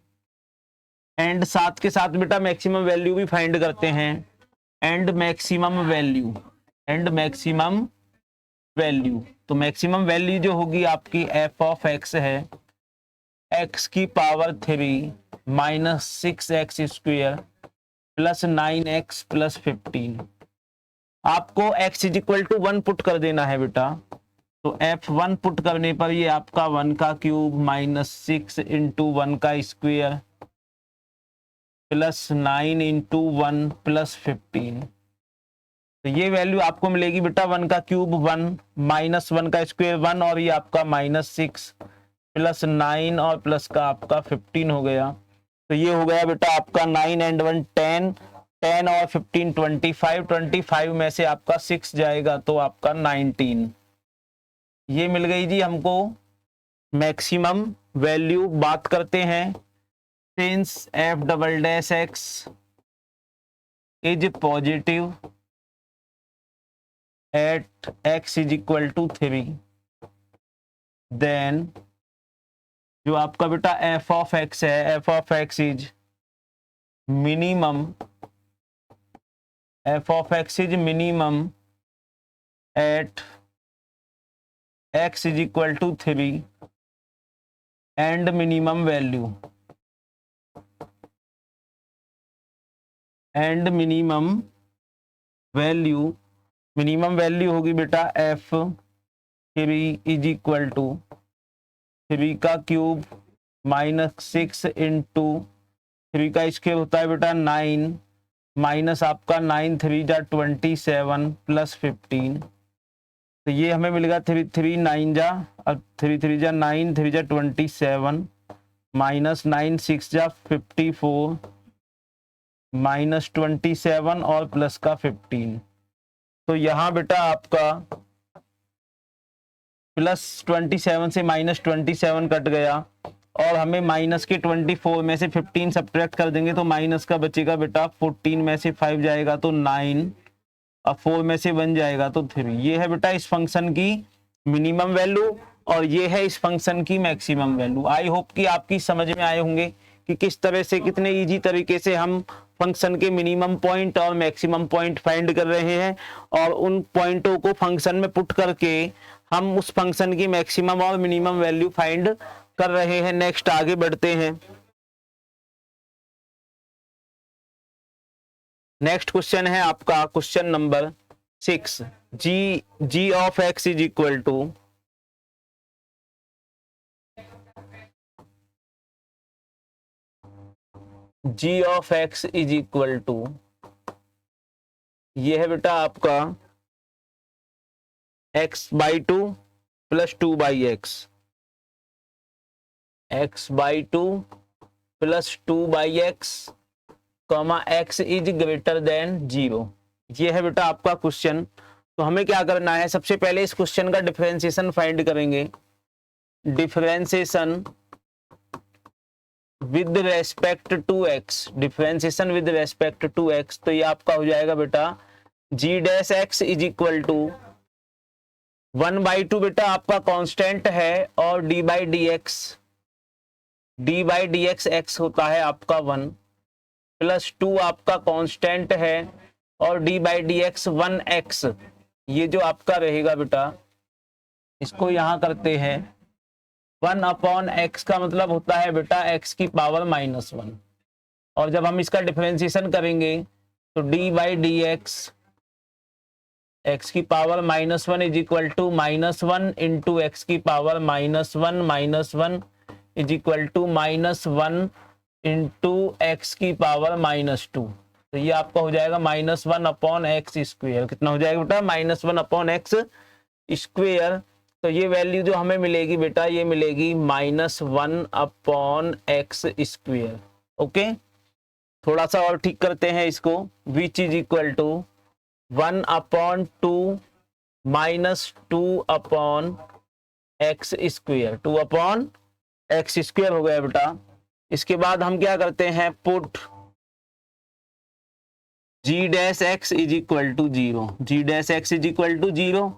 and साथ के साथ बेटा मैक्सिमम वैल्यू भी फाइंड करते हैं, एंड मैक्सिमम वैल्यू। तो मैक्सिमम वैल्यू जो होगी आपकी f ऑफ x है x की power 3 minus 6x² plus 9x plus 15। आपको x is equal to 1 put कर देना है बेटा, तो f1 पुट करने पर ये आपका 1 का क्यूब माइनस 6 इंटू 1 का स्क्वायर प्लस 9 इंटू 1 प्लस 15। तो ये वैल्यू आपको मिलेगी बेटा 1 का क्यूब 1 माइनस 1 का स्क्वायर 1 और ये आपका माइनस 6 प्लस 9 और प्लस का आपका 15 हो गया। तो ये हो गया बेटा आपका 9 एंड 1 10, 10 और 15 25, 25 में से आपका 6 जाएगा तो आपका 19। ये मिल गई जी हमको मैक्सिमम वैल्यू। बात करते हैं since f double dash x is positive at x is equal to 3, then जो आपका बेटा f ऑफ x है, f of x is minimum, f of x is minimum at x is equal to 3 and minimum value, and minimum value होगी बेटा f3 is equal to 3 का cube minus 6 into 3 का square होता है बेटा 9 minus आपका 9 3 जा 27 प्लस 15। तो ये हमें मिलेगा 3 3 9 जा, अब 3 3 जा 9 3 जा 27 माइनस 9 6 जा 54 माइनस 27 और प्लस का 15। तो यहाँ बेटा आपका प्लस 27 से माइनस 27 कट गया और हमें माइनस के 24 में से 15 सब्ट्रैक्ट कर देंगे तो माइनस का बचेगा बेटा 14 में से 5 जाएगा तो 9 और 4 में से 1 जाएगा तो 3। ये है बेटा इस फंक्शन की मिनिमम वैल्यू और ये है इस फंक्शन की मैक्सिमम वैल्यू। आई होप कि आपकी समझ में आए होंगे कि किस तरह से, कितने इजी तरीके से हम फंक्शन के मिनिमम पॉइंट और मैक्सिमम पॉइंट फाइंड कर रहे हैं और उन पॉइंटों को फंक्शन में पुट करके हम उस फंक्शन की मैक्सिमम और मिनिमम वैल्यू फाइंड कर रहे हैं। नेक्स्ट आगे बढ़ते हैं। नेक्स्ट क्वेश्चन है आपका question number 6। G of x is equal to g of x is equal to, ये है बेटा आपका x by 2 plus 2 by x, x by 2 plus 2 by x comma x is greater than 0। ये है बेटा आपका क्वेश्चन। तो हमें क्या करना है, सबसे पहले इस क्वेश्चन का डिफरेंशिएशन फाइंड करेंगे। Differentiation with respect to x, differentiation with respect to x, तो ये आपका हो जाएगा बेटा g dash x is equal to 1/2 बेटा आपका कांस्टेंट है और d by d x x होता है आपका 1 प्लस 2 आपका कांस्टेंट है और d by d x 1x, ये जो आपका रहेगा बेटा इसको यहां करते हैं 1 अपॉन एक्स का मतलब होता है बेटा x की पावर -1 और जब हम इसका डिफरेंशिएशन करेंगे तो d by d x x की power -1 is equal to -1 into x की power -1 is equal to -1 into x की पावर -2। तो ये आपका हो जाएगा -1 अपॉन एक्स स्क्वेयर। कितना हो जाएगा बेटा -1 अपॉन एक्स स्क्वेयर। तो ये वैल्यू जो हमें मिलेगी बेटा ये मिलेगी -1 अपॉन एक्स स्क्वेयर। ओके, थोड़ा सा और ठीक करते हैं इसको। Which is equal to 1 upon 2 minus 2 upon x square, 2 upon x square हो गया बेटा। इसके बाद हम क्या करते हैं, put g dash x is equal to 0, g dash x is equal to 0,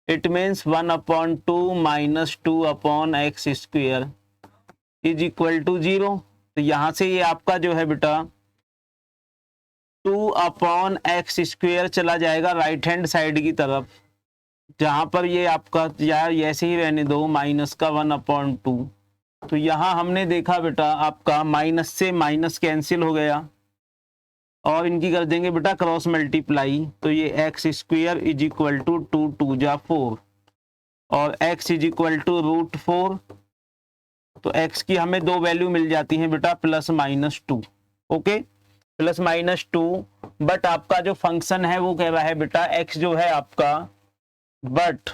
it means 1 upon 2 minus 2 upon x square is equal to 0। तो यहां से ये आपका जो है बेटा 2 अपॉन एक्स स्क्वेयर चला जाएगा राइट हैंड साइड की तरफ, जहां पर ये आपका यार ऐसे ही रहने दो माइनस का 1 अपॉन 2। तो यहां हमने देखा बेटा आपका माइनस से माइनस कैंसिल हो गया और इनकी कर देंगे बेटा क्रॉस मल्टीप्लाई, तो ये x square is equal to 2 जा 4 और x इज इक्वल टू √4। तो x की हमें दो वैल्यू मिल जाती हैं बेटा +-2। ओके, +-2, बट आपका जो फंक्शन है वो कह रहा है बेटा x जो है आपका but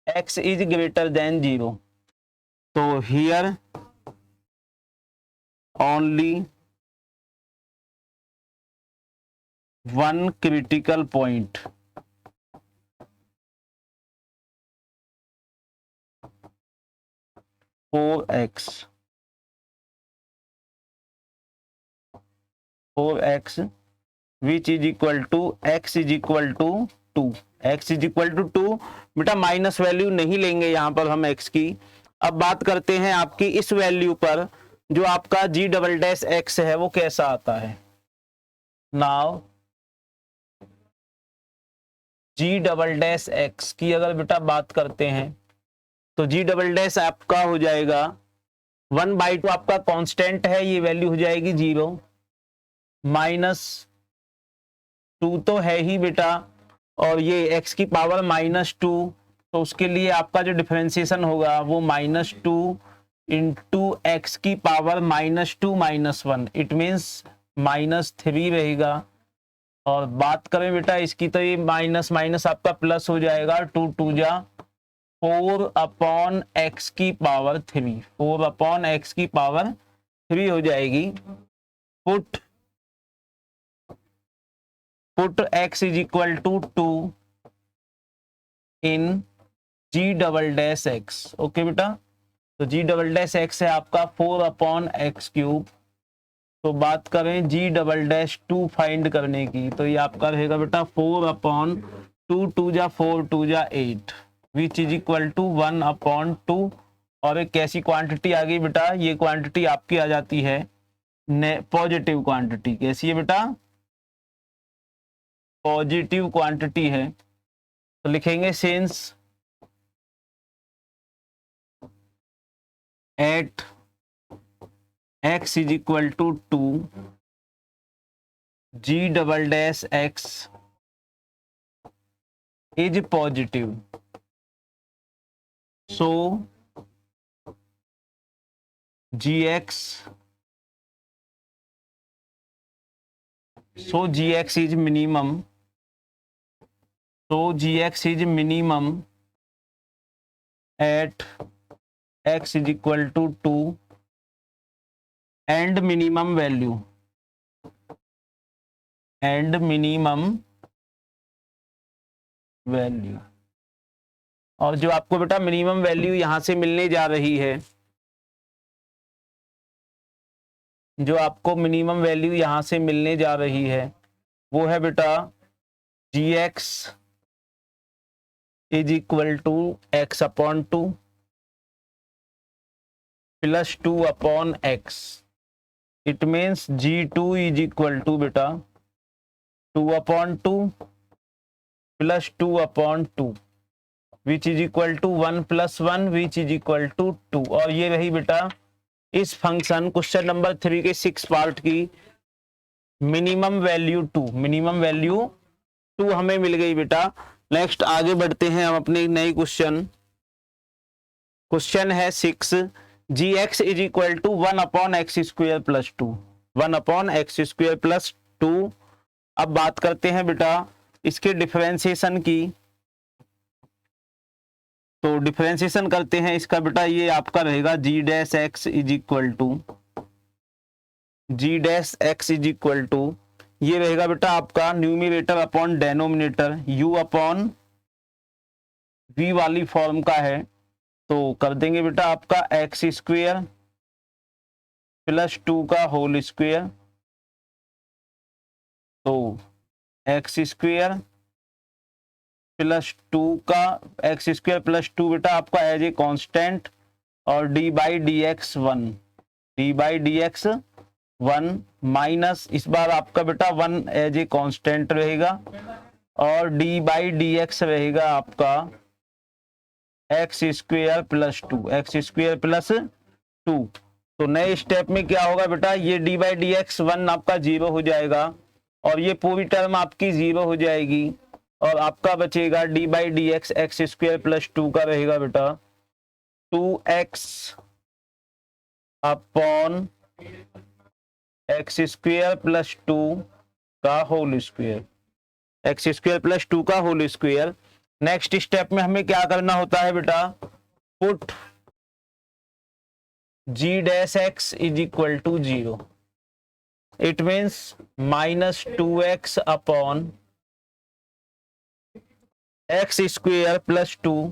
x is greater than 0। तो here only one critical point, for x which is equal to x is equal to 2। x is equal to 2, बेटा माइनस वैल्यू नहीं लेंगे यहां पर हम x की। अब बात करते हैं आपकी इस वैल्यू पर, जो आपका g"x है वो कैसा आता है। नाउ g"x की अगर बेटा बात करते हैं तो g" आपका हो जाएगा 1/2 आपका कांस्टेंट है, ये वैल्यू हो जाएगी 0, -2 तो है ही बेटा, और ये x की पावर -2, तो उसके लिए आपका जो डिफरेंशिएशन होगा वो -2 इंटू एक्स की पावर -2 -1, इट मीन्स -3 रहेगा। और बात करें बेटा इसकी तो ये माइनस माइनस आपका प्लस हो जाएगा, 2 जा 4/x की पावर 3, 4/x की पावर 3 हो जाएगी। Put x is equal to 2 in g"x। Okay बेटा, तो g"x है आपका 4/x³। तो बात करें g"2 फाइंड करने की, तो ये आपका रहेगा बेटा 4/2, 2 जा 4, 2 जा 8, विच इज इक्वल टू 1/2। और एक कैसी क्वांटिटी आ गई बेटा, ये क्वांटिटी आपकी आ जाती है पॉजिटिव क्वांटिटी। कैसी है बेटा, पॉजिटिव क्वांटिटी है। तो लिखेंगे since at x is equal to 2 g"x is positive, so gx is minimum, so gx is minimum at x is equal to 2 and minimum value और जो आपको बेटा मिनिमम वैल्यू यहां से मिलने जा रही है, जो आपको मिनिमम वैल्यू यहां से मिलने जा रही है वो है बेटा gx is equal to x/2 plus 2/x। It means g2 is equal to बेटा 2/2 plus 2/2 which is equal to 1 + 1 which is equal to 2। और ये रही बेटा इस फंक्शन क्वेश्चन नंबर 3 के 6 पार्ट की मिनिमम वैल्यू 2। मिनिमम वैल्यू 2 हमें मिल गई बेटा। नेक्स्ट आगे बढ़ते हैं हम अपने नई क्वेश्चन है 6, gx is equal to 1/x² + 2, 1/x² + 2। अब बात करते हैं बेटा इसके डिफरेंशिएशन की, तो डिफरेंशिएशन करते हैं इसका बेटा, ये आपका रहेगा g'(x) इज इक्वल टू ये रहेगा बेटा आपका न्यूमिनेटर अपॉन डेनोमिनेटर, u/v वाली फॉर्म का है। तो कर देंगे बेटा आपका x² + 2 का होल स्क्वायर, तो x² + 2 का x² + 2 बेटा आपका एज ए कांस्टेंट, और d/dx 1 माइनस इस बार आपका बेटा 1 एज ए कांस्टेंट रहेगा, और d/dx रहेगा आपका x² + 2, x² + 2। तो नए स्टेप में क्या होगा बेटा, ये डी बाई डी एक्स 1 आपका 0 हो जाएगा और ये पूरी टर्म आपकी 0 हो जाएगी और आपका बचेगा D by d x x square plus 2 का रहेगा बेटा 2x upon x square plus 2 का whole square, x square plus 2 का होल स्क्वायर। नेक्स्ट स्टेप में हमें क्या करना होता है बेटा, put g dash x is equal to 0, it means minus 2x upon x square plus 2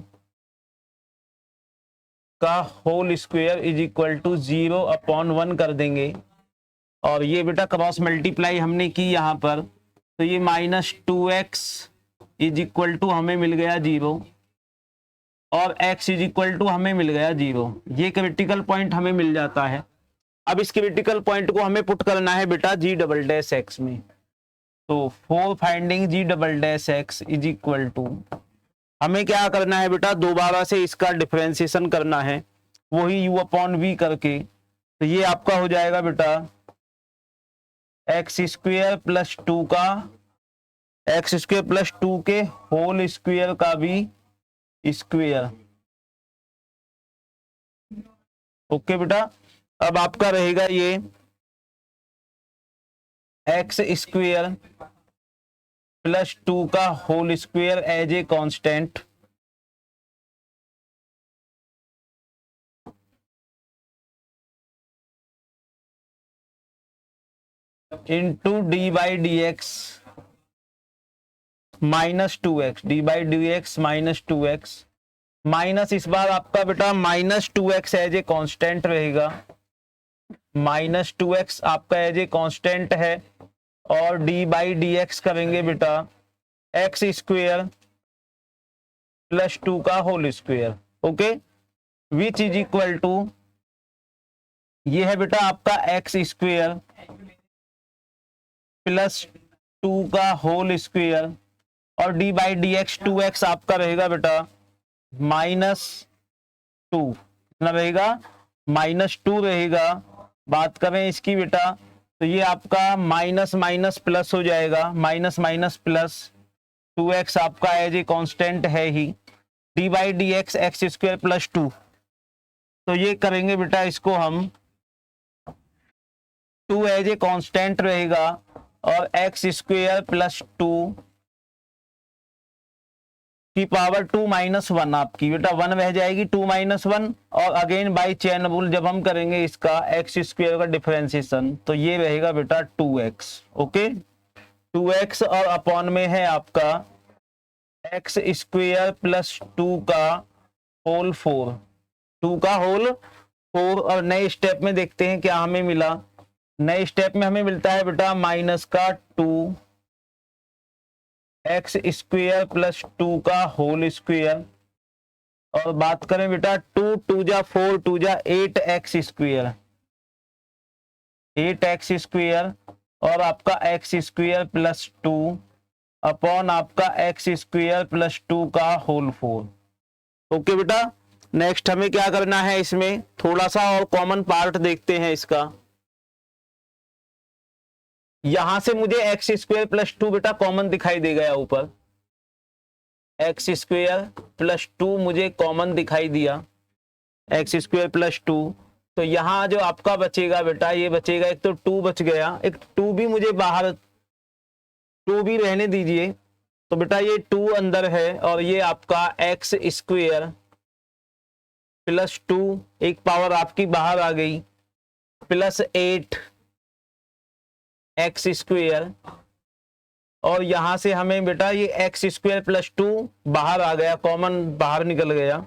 का whole square is equal to 0 upon 1 कर देंगे और ये बेटा क्रॉस मल्टीप्लाई हमने की यहाँ पर, तो ये minus 2x is equal to हमें मिल गया 0 और x इज इक्वल टू हमें मिल गया 0। ये क्रिटिकल पॉइंट हमें मिल जाता है। अब इस क्रिटिकल पॉइंट को हमें पुट करना है बेटा g डबल डैश x में, तो for finding g double dash x is equal to हमें क्या करना है बेटा, दोबारा से इसका डिफरेंशिएशन करना है, वही u अपॉन v करके। तो ये आपका हो जाएगा बेटा एक्स स्क्वायर प्लस 2 का, एक्स स्क्वायर प्लस 2 के होल स्क्वायर का भी स्क्वायर। ओके बेटा, अब आपका रहेगा ये एक्स स्क्वायर प्लस 2 का whole square as a constant into d by d x minus 2x, d by d x minus 2x, minus इस बार आपका बेटा minus 2x as a constant रहेगा, माइनस 2x आपका एज ए कांस्टेंट है और d by d x करेंगे बेटा एक्स स्क्वायर प्लस 2 का whole square. Okay, which is equal to ये है बेटा आपका एक्स स्क्वायर प्लस 2 का होल स्क्वायर और d by d x 2x आपका रहेगा बेटा माइनस 2, कितना रहेगा माइनस 2 रहेगा। बात करें इसकी बेटा तो ये आपका माइनस माइनस प्लस हो जाएगा, माइनस माइनस प्लस 2x आपका एज ए कांस्टेंट है ही, d by d x x square plus 2, तो ये करेंगे बेटा इसको हम 2 एज ए कांस्टेंट रहेगा और एक्स स्क्वायर प्लस 2 की पावर 2 माइनस 1 आपकी बेटा 1 रह जाएगी, 2 माइनस 1 और अगेन बाई चेन रूल जब हम करेंगे इसका एक्स स्क्वायर का डिफरेंशिएशन तो ये रहेगा बेटा 2x। ओके, 2x और अपॉन में है आपका एक्स स्क्वायर प्लस 2 का होल 4, 2 का होल 4। और नए स्टेप में देखते हैं क्या हमें मिला, नए स्टेप में हमें मिलता है बेटा माइनस का 2 एक्स स्क्वायर प्लस 2 का होल स्क्वायर और बात करें बेटा 2 2 जा 4 2 जा 8 एक्स स्क्वायर, 8 एक्स स्क्वायर और आपका एक्स स्क्वायर प्लस 2 अपॉन आपका एक्स स्क्वायर प्लस 2 का होल 4। ओके बेटा, नेक्स्ट हमें क्या करना है, इसमें थोड़ा सा और कॉमन पार्ट देखते हैं इसका। यहां से मुझे एक्स स्क्वायर प्लस 2 बेटा कॉमन दिखाई दे गया, ऊपर एक्स स्क्वायर प्लस 2 मुझे कॉमन दिखाई दिया, एक्स स्क्वायर प्लस 2। तो यहां जो आपका बचेगा बेटा ये बचेगा, एक तो 2 बच गया, एक 2 भी मुझे बाहर, 2 भी रहने दीजिए, तो बेटा ये 2 अंदर है और ये आपका एक्स स्क्वायर प्लस 2 एक पावर आपकी बाहर आ गई प्लस 8 एक्स स्क्वायर और यहां से हमें बेटा ये एक्स स्क्वायर प्लस 2 बाहर आ गया, कॉमन बाहर निकल गया।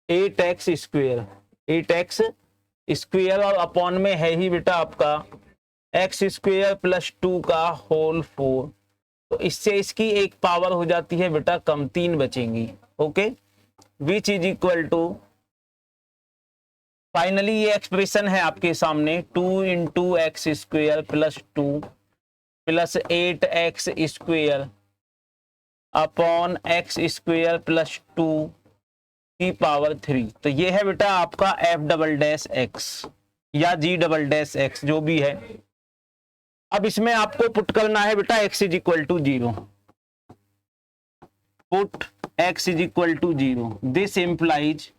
Eight x square, 8x square और अपॉन में है ही बेटा आपका एक्स स्क्वायर प्लस 2 का होल 4। तो इससे इसकी एक पावर हो जाती है बेटा कम, 3 बचेंगी। Okay, which is equal to, finally ये एक्सप्रेशन है आपके सामने 2 into x square plus 2 plus 8x square upon x square plus 2 की पावर 3। तो ये है बेटा आपका एफ डबल डैश एक्स या जी डबल डैश एक्स जो भी है। अब इसमें आपको पुट करना है बेटा x is equal to 0, put x is equal to 0, this implies,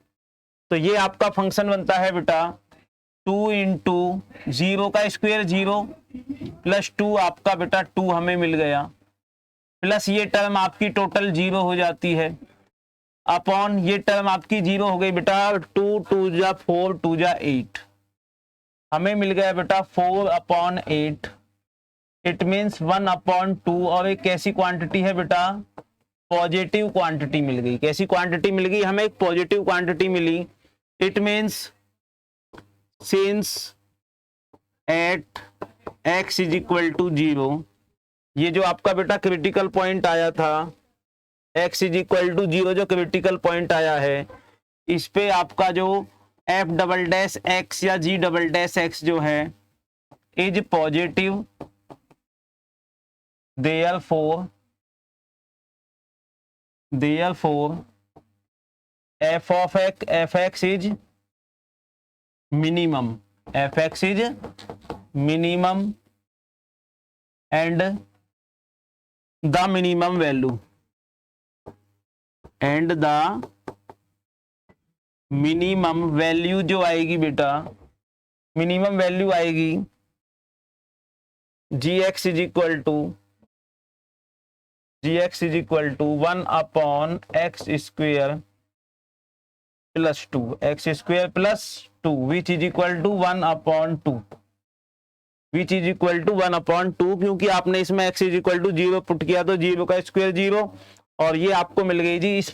तो ये आपका फंक्शन बनता है बेटा 2 इंटू 0 का स्क्वायर 0 प्लस 2 आपका बेटा 2 हमें मिल गया, प्लस ये टर्म आपकी टोटल 0 हो जाती है, अपॉन ये टर्म आपकी 0 हो गई बेटा 2 2 जा 4 2 जा 8, हमें मिल गया बेटा 4 अपॉन 8, इट मीन्स 1 अपॉन 2। और एक कैसी क्वांटिटी है बेटा, पॉजिटिव क्वांटिटी मिल गई। कैसी क्वांटिटी मिल गई हमें, एक पॉजिटिव क्वांटिटी मिली। It means since at x is equal to 0, ये जो आपका बेटा क्रिटिकल पॉइंट आया था x इज इक्वल टू 0 जो क्रिटिकल पॉइंट आया है, इस पे आपका जो f डबल डैश x या g डबल डैश x जो है is positive, therefore fx is minimum, fx is minimum and the minimum value, and the minimum value जो आएगी बेटा, मिनिमम वैल्यू आएगी gx is equal to 1 upon x square plus 2, x square plus 2 which is equal to 1 upon 2, which is equal to 1 upon 2, क्योंकि आपने इसमें x is equal to 0 put किया तो 0 का स्क्वायर 0, और ये आपको मिल गई जी इस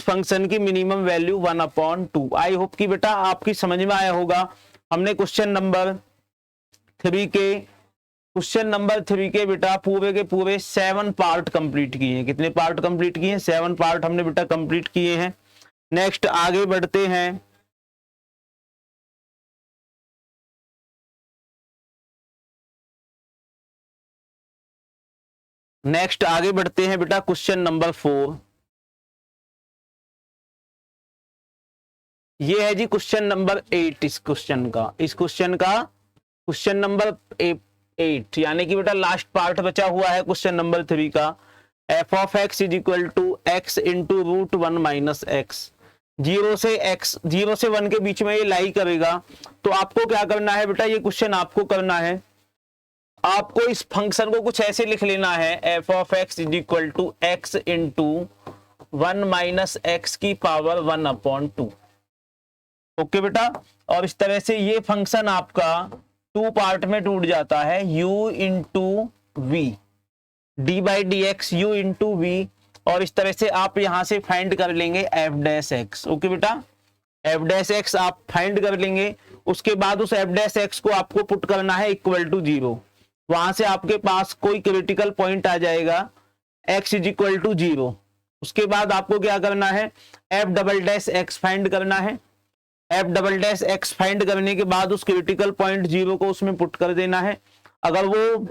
फंक्शन की minimum value 1 upon 2। I hope कि बेटा आपकी समझ में आया होगा। हमने क्वेश्चन नंबर 3 के बेटा पूरे के पूरे 7 पार्ट कंप्लीट किए हैं। कितने पार्ट कंप्लीट किए हैं? 7 पार्ट हमने बेटा कंप्लीट किए हैं। नेक्स्ट आगे बढ़ते हैं। बेटा क्वेश्चन नंबर 4। ये है जी क्वेश्चन नंबर 8। इस क्वेश्चन का क्वेश्चन नंबर 8 यानी कि बेटा लास्ट पार्ट बचा हुआ है क्वेश्चन नंबर 3 का। F of x is equal to x into root 1 minus x. 0 से 1 के बीच में ये लाई करेगा। तो आपको क्या करना है बेटा, ये क्वेश्चन आपको करना है, आपको इस फंक्शन को कुछ ऐसे लिख लेना है, f of x is equal to x into 1 minus x की पावर 1 अपॉन 2। ओके बेटा, और इस तरह से ये फंक्शन आपका 2 पार्ट में टूट जाता है, u into v, d by d x u into v, और इस तरह से आप यहां से फाइंड कर लेंगे एफ डैश एक्स। ओके बेटा, एफ डैश एक्स आप फाइंड कर लेंगे। उसके बाद उस एफ डैश एक्स को आपको पुट करना है इक्वल टू 0। वहां से आपके पास कोई क्रिटिकल पॉइंट आ जाएगा x इज इक्वल टू 0। उसके बाद आपको क्या करना है, F double dash x find करना है। F double dash x find करने के बाद उस क्रिटिकल पॉइंट 0 को उसमें पुट कर देना है। अगर वो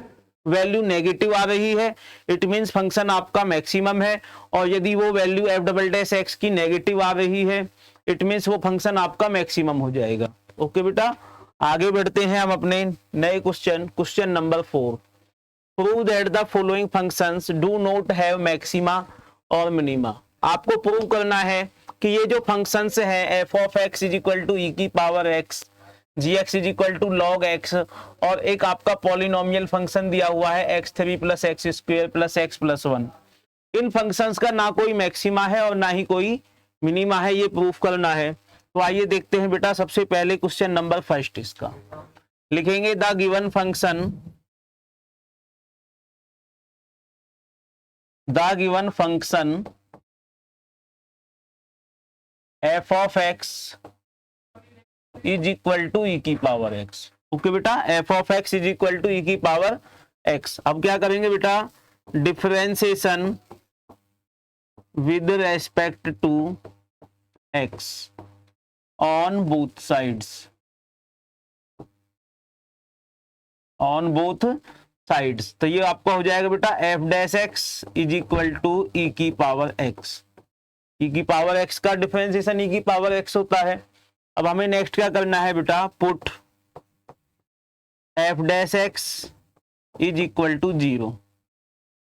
वैल्यू नेगेटिव आ रही है इट मींस फंक्शन आपका मैक्सिमम है, और यदि वो value F double dash x की नेगेटिव आ रही है इट मींस वो फंक्शन आपका मैक्सिमम हो जाएगा। ओके बेटा, आगे बढ़ते हैं हम अपने नए question number 4। Prove that the following functions do not have maxima और मिनिमा। आपको प्रूव करना है कि ये जो फंक्शंस है f of x is equal to e की power x, g x is equal to log x, और एक आपका पॉलिनोमियल फंक्शन दिया हुआ है x3 plus x square plus x plus 1। इन फंक्शंस का ना कोई मैक्सिमा है और ना ही कोई मिनिमा है, ये प्रूफ करना है। तो आइए देखते हैं बेटा, सबसे पहले क्वेश्चन नंबर 1 इसका लिखेंगे, the given function f of x is equal to e की पावर एक्स। ओके बेटा, f of x is equal to e की पावर एक्स। अब क्या करेंगे बेटा, differentiation with respect to x on both sides, on both sides. तो ये आपका हो जाएगा बेटा f dash x is equal to e की पावर एक्स। ई की पावर एक्स का डिफरेंशिएशन ई की पावर एक्स होता है। अब हमें नेक्स्ट क्या करना है बेटा, put f dash x is equal to 0।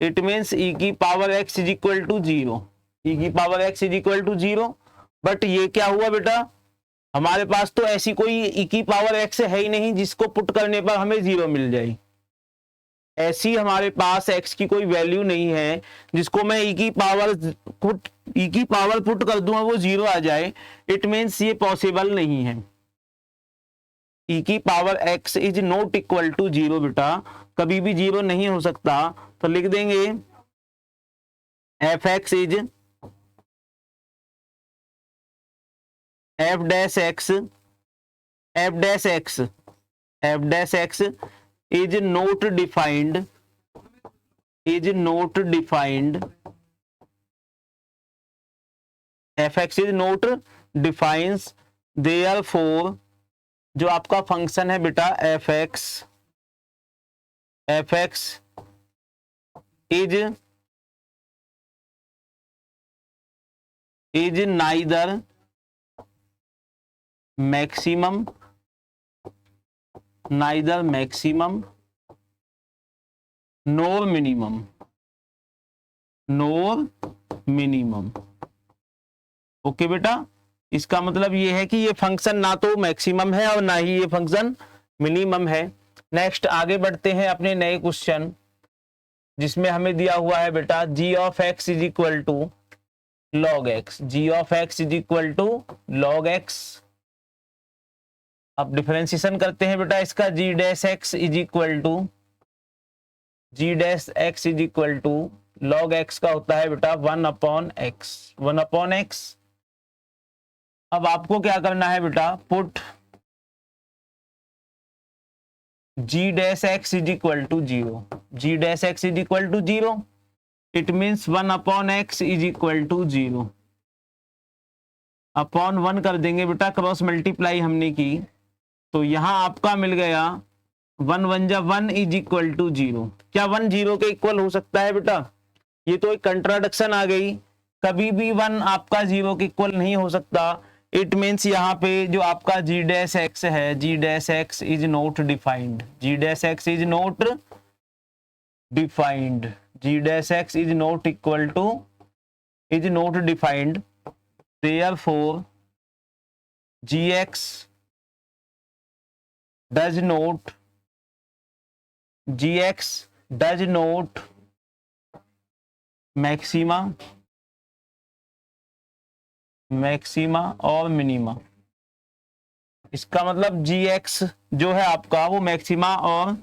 It means e की power x is equal to 0, e की power x is equal to 0। But ये क्या हुआ बेटा, हमारे पास तो ऐसी कोई ई की पावर एक्स है ही नहीं जिसको पुट करने पर हमें 0 मिल जाए। ऐसी हमारे पास एक्स की कोई वैल्यू नहीं है जिसको मैं ई की पावर पुट कर दूं और वो 0 आ जाए। इट मीन्स ये पॉसिबल नहीं है। ई की power x is not equal to 0 बेटा, कभी भी 0 नहीं हो सकता। तो लिख देंगे F x is F dash x, F dash x, F dash x is not defined, is not defined, F x is not defines, therefore जो आपका फंक्शन है बेटा F x is neither maximum NOR minimum. Okay बेटा, इसका मतलब ये है कि ये फंक्शन ना तो मैक्सिमम है और ना ही ये फंक्शन मिनिमम है। नेक्स्ट आगे बढ़ते हैं अपने नए क्वेश्चन, जिसमें हमें दिया हुआ है बेटा g of x is equal to log x, g of x is equal to log x. अब डिफरेंशिएशन करते हैं बेटा इसका, g dash x is equal to, g dash x is equal to log x का होता है बेटा 1/x, 1/x। अब आपको क्या करना है बेटा, put g dash x is equal to 0, g dash x is equal to 0। It means 1/x is equal to 0 upon 1 कर देंगे बेटा, क्रॉस मल्टीप्लाई हमने की तो यहां आपका मिल गया 1 1 जा 1 इज इक्वल टू 0। क्या 1 0 के इक्वल हो सकता है बेटा? ये तो एक कंट्राडिक्शन आ गई, कभी भी 1 आपका 0 के इक्वल नहीं हो सकता। इट मीन्स यहाँ पे जो आपका जी डैश एक्स है, g dash x is not defined, g dash x is not defined, g dash x is not equal to, is not defined, therefore g x does not, g x does not maxima और minima. इसका मतलब जी x जो है आपका वो maxima और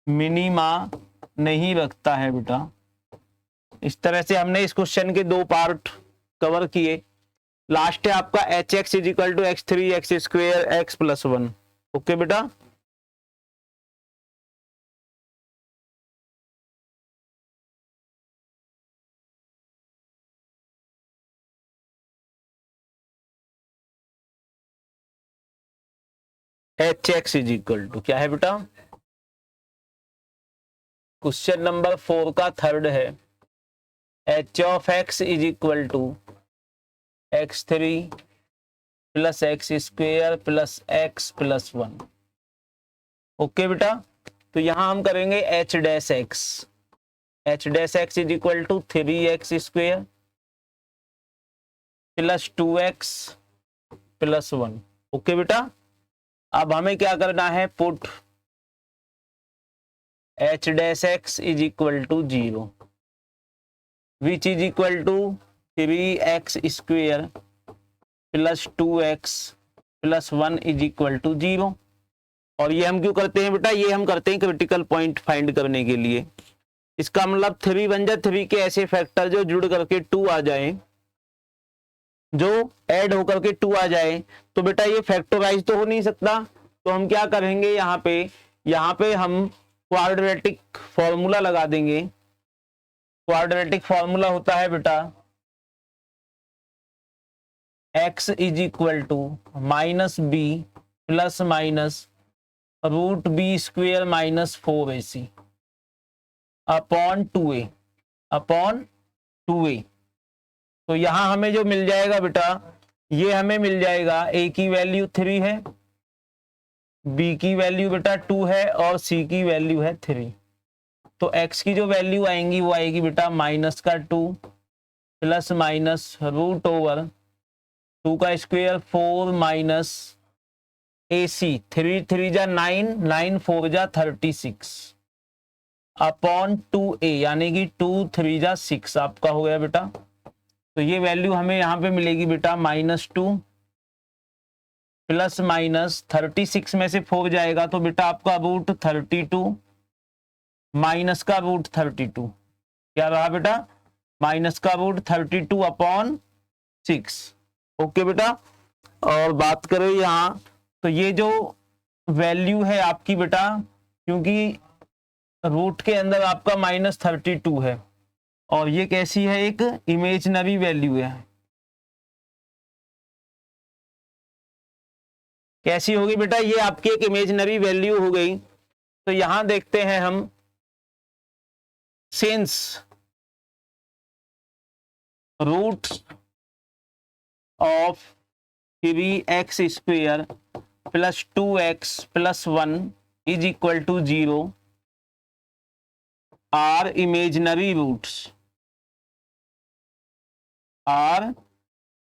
minima नहीं रखता है बेटा। इस तरह से हमने इस क्वेश्चन के 2 पार्ट कवर किए। लास्ट है आपका h x is equal to x3 x square x plus 1। Okay बेटा, h x is equal to क्या है बेटा, क्वेश्चन नंबर 4 का थर्ड है, h of x is equal to x3 plus x square plus x plus 1। Okay बेटा, तो यहां हम करेंगे h dash x, h dash x is equal to 3x square plus 2x plus 1। Okay बेटा, अब हमें क्या करना है, put h dash x is equal to 0 which is equal to 3x square plus 2x plus 1 is equal to 0। और ये हम क्यों करते हैं बेटा, ये हम करते हैं क्रिटिकल पॉइंट फाइंड करने के लिए। इसका मतलब 3 1 जा 3 के ऐसे फैक्टर जो जुड़ करके 2 आ जाए, जो ऐड होकर के 2 आ जाए, तो बेटा ये फैक्टराइज तो हो नहीं सकता। तो हम क्या करेंगे, यहाँ पे हम क्वाड्रेटिक फॉर्मूला लगा देंगे। क्वाड्रेटिक फॉर्मूला होता है बेटा x is equal to minus b plus minus root b square minus 4ac upon 2a। तो यहां हमें जो मिल जाएगा बेटा, ये हमें मिल जाएगा a की वैल्यू 3 है, b की वैल्यू बेटा 2 है और c की वैल्यू है 3। तो x की जो वैल्यू आएंगी वो आएगी बेटा माइनस का 2 प्लस माइनस रूट ओवर 2 का स्क्वेयर 4 माइनस ac 3 3 जा 9 9 4 जा 36 अपॉन 2a यानी कि 2 3 जा 6 आपका हो गया बेटा। तो ये वैल्यू हमें यहाँ पे मिलेगी बेटा -2 प्लस माइनस 36 में से 4 जाएगा तो बेटा आपका रूट 32 माइनस का रूट 32 क्या रहा बेटा, माइनस का रूट 32 अपॉन 6। ओके बेटा। और बात करें यहाँ तो ये जो वैल्यू है आपकी बेटा, क्योंकि रूट के अंदर आपका -32 है और ये कैसी है, एक इमेजिनरी वैल्यू है। कैसी होगी बेटा, ये आपकी एक इमेजिनरी वैल्यू हो गई। तो यहां देखते हैं हम, since root of 3x square plus 2x plus 1 is equal to 0 are imaginary roots, are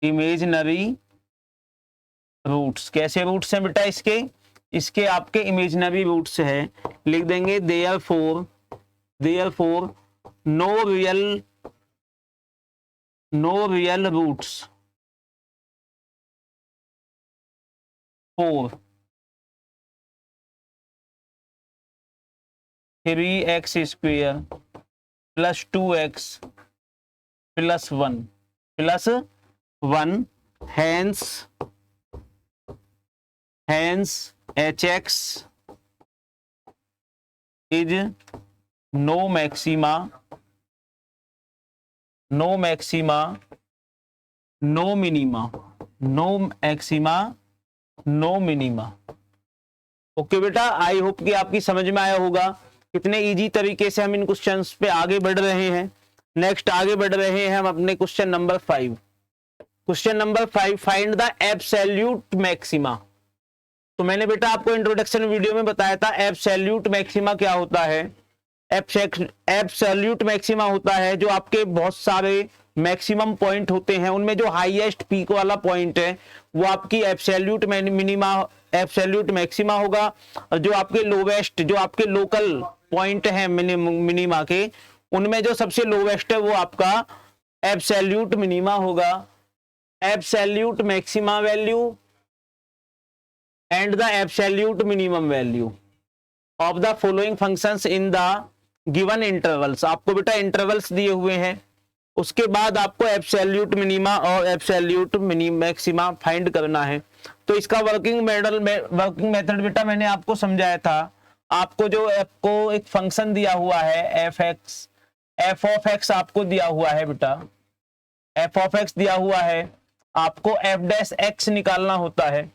imaginary roots. कैसे रूट्स हैं बेटा इसके, इसके आपके इमेजिनरी रूट्स है। लिख देंगे therefore no real roots for 3x square plus 2x plus 1 hence hx is no maxima no minima। Okay बेटा, आई होप कि आपकी समझ में आया होगा कितने इजी तरीके से हम इन क्वेश्चंस पे आगे बढ़ रहे हैं। नेक्स्ट आगे बढ़ रहे हैं हम अपने question number 5। Question number 5, find the absolute maxima. तो मैंने बेटा आपको इंट्रोडक्शन वीडियो में बताया था एब्सोल्यूट मैक्सिमा क्या होता है। एब्सोल्यूट मैक्सिमा होता है जो आपके बहुत सारे मैक्सिमम पॉइंट होते हैं, उनमें जो हाईएस्ट पीक वाला पॉइंट है वो आपकी एब्सोल्यूट मिनिमा, एब्सोल्यूट मैक्सिमा होगा। और जो आपके लोवेस्ट, जो आपके लोकल पॉइंट है मिनिमा के, उनमें जो सबसे लोवेस्ट है वो आपका एब्सोल्यूट मिनिमा होगा। Absolute maxima value and the absolute minimum value of the following functions in the given intervals. आपको बेटा इंटरवल्स दिए हुए हैं, उसके बाद आपको एब्सोल्यूट मिनिमा और एब्सोल्यूट मैक्सिमा फाइंड करना है। तो इसका वर्किंग मेथड बेटा मैंने आपको समझाया था। आपको जो आपको एक फंक्शन दिया हुआ है एफ ऑफ एक्स आपको दिया हुआ है बेटा, एफ ऑफ एक्स दिया हुआ है, आपको एफ डैश एक्स निकालना होता है,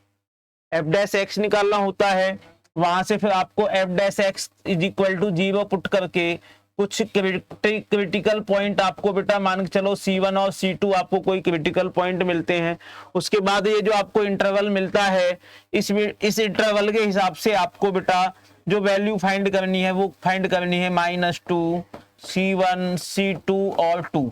एफ डैश एक्स निकालना होता है। वहां से फिर आपको f dash x is equal to 0 put करके कुछ क्रिटिकल पॉइंट आपको बेटा मान के चलो C1 और C2 आपको कोई क्रिटिकल पॉइंट मिलते हैं। उसके बाद ये जो आपको इंटरवल मिलता है, इस इंटरवल के हिसाब से आपको बेटा जो वैल्यू फाइंड करनी है वो फाइंड करनी है -2 C1 C2 और 2।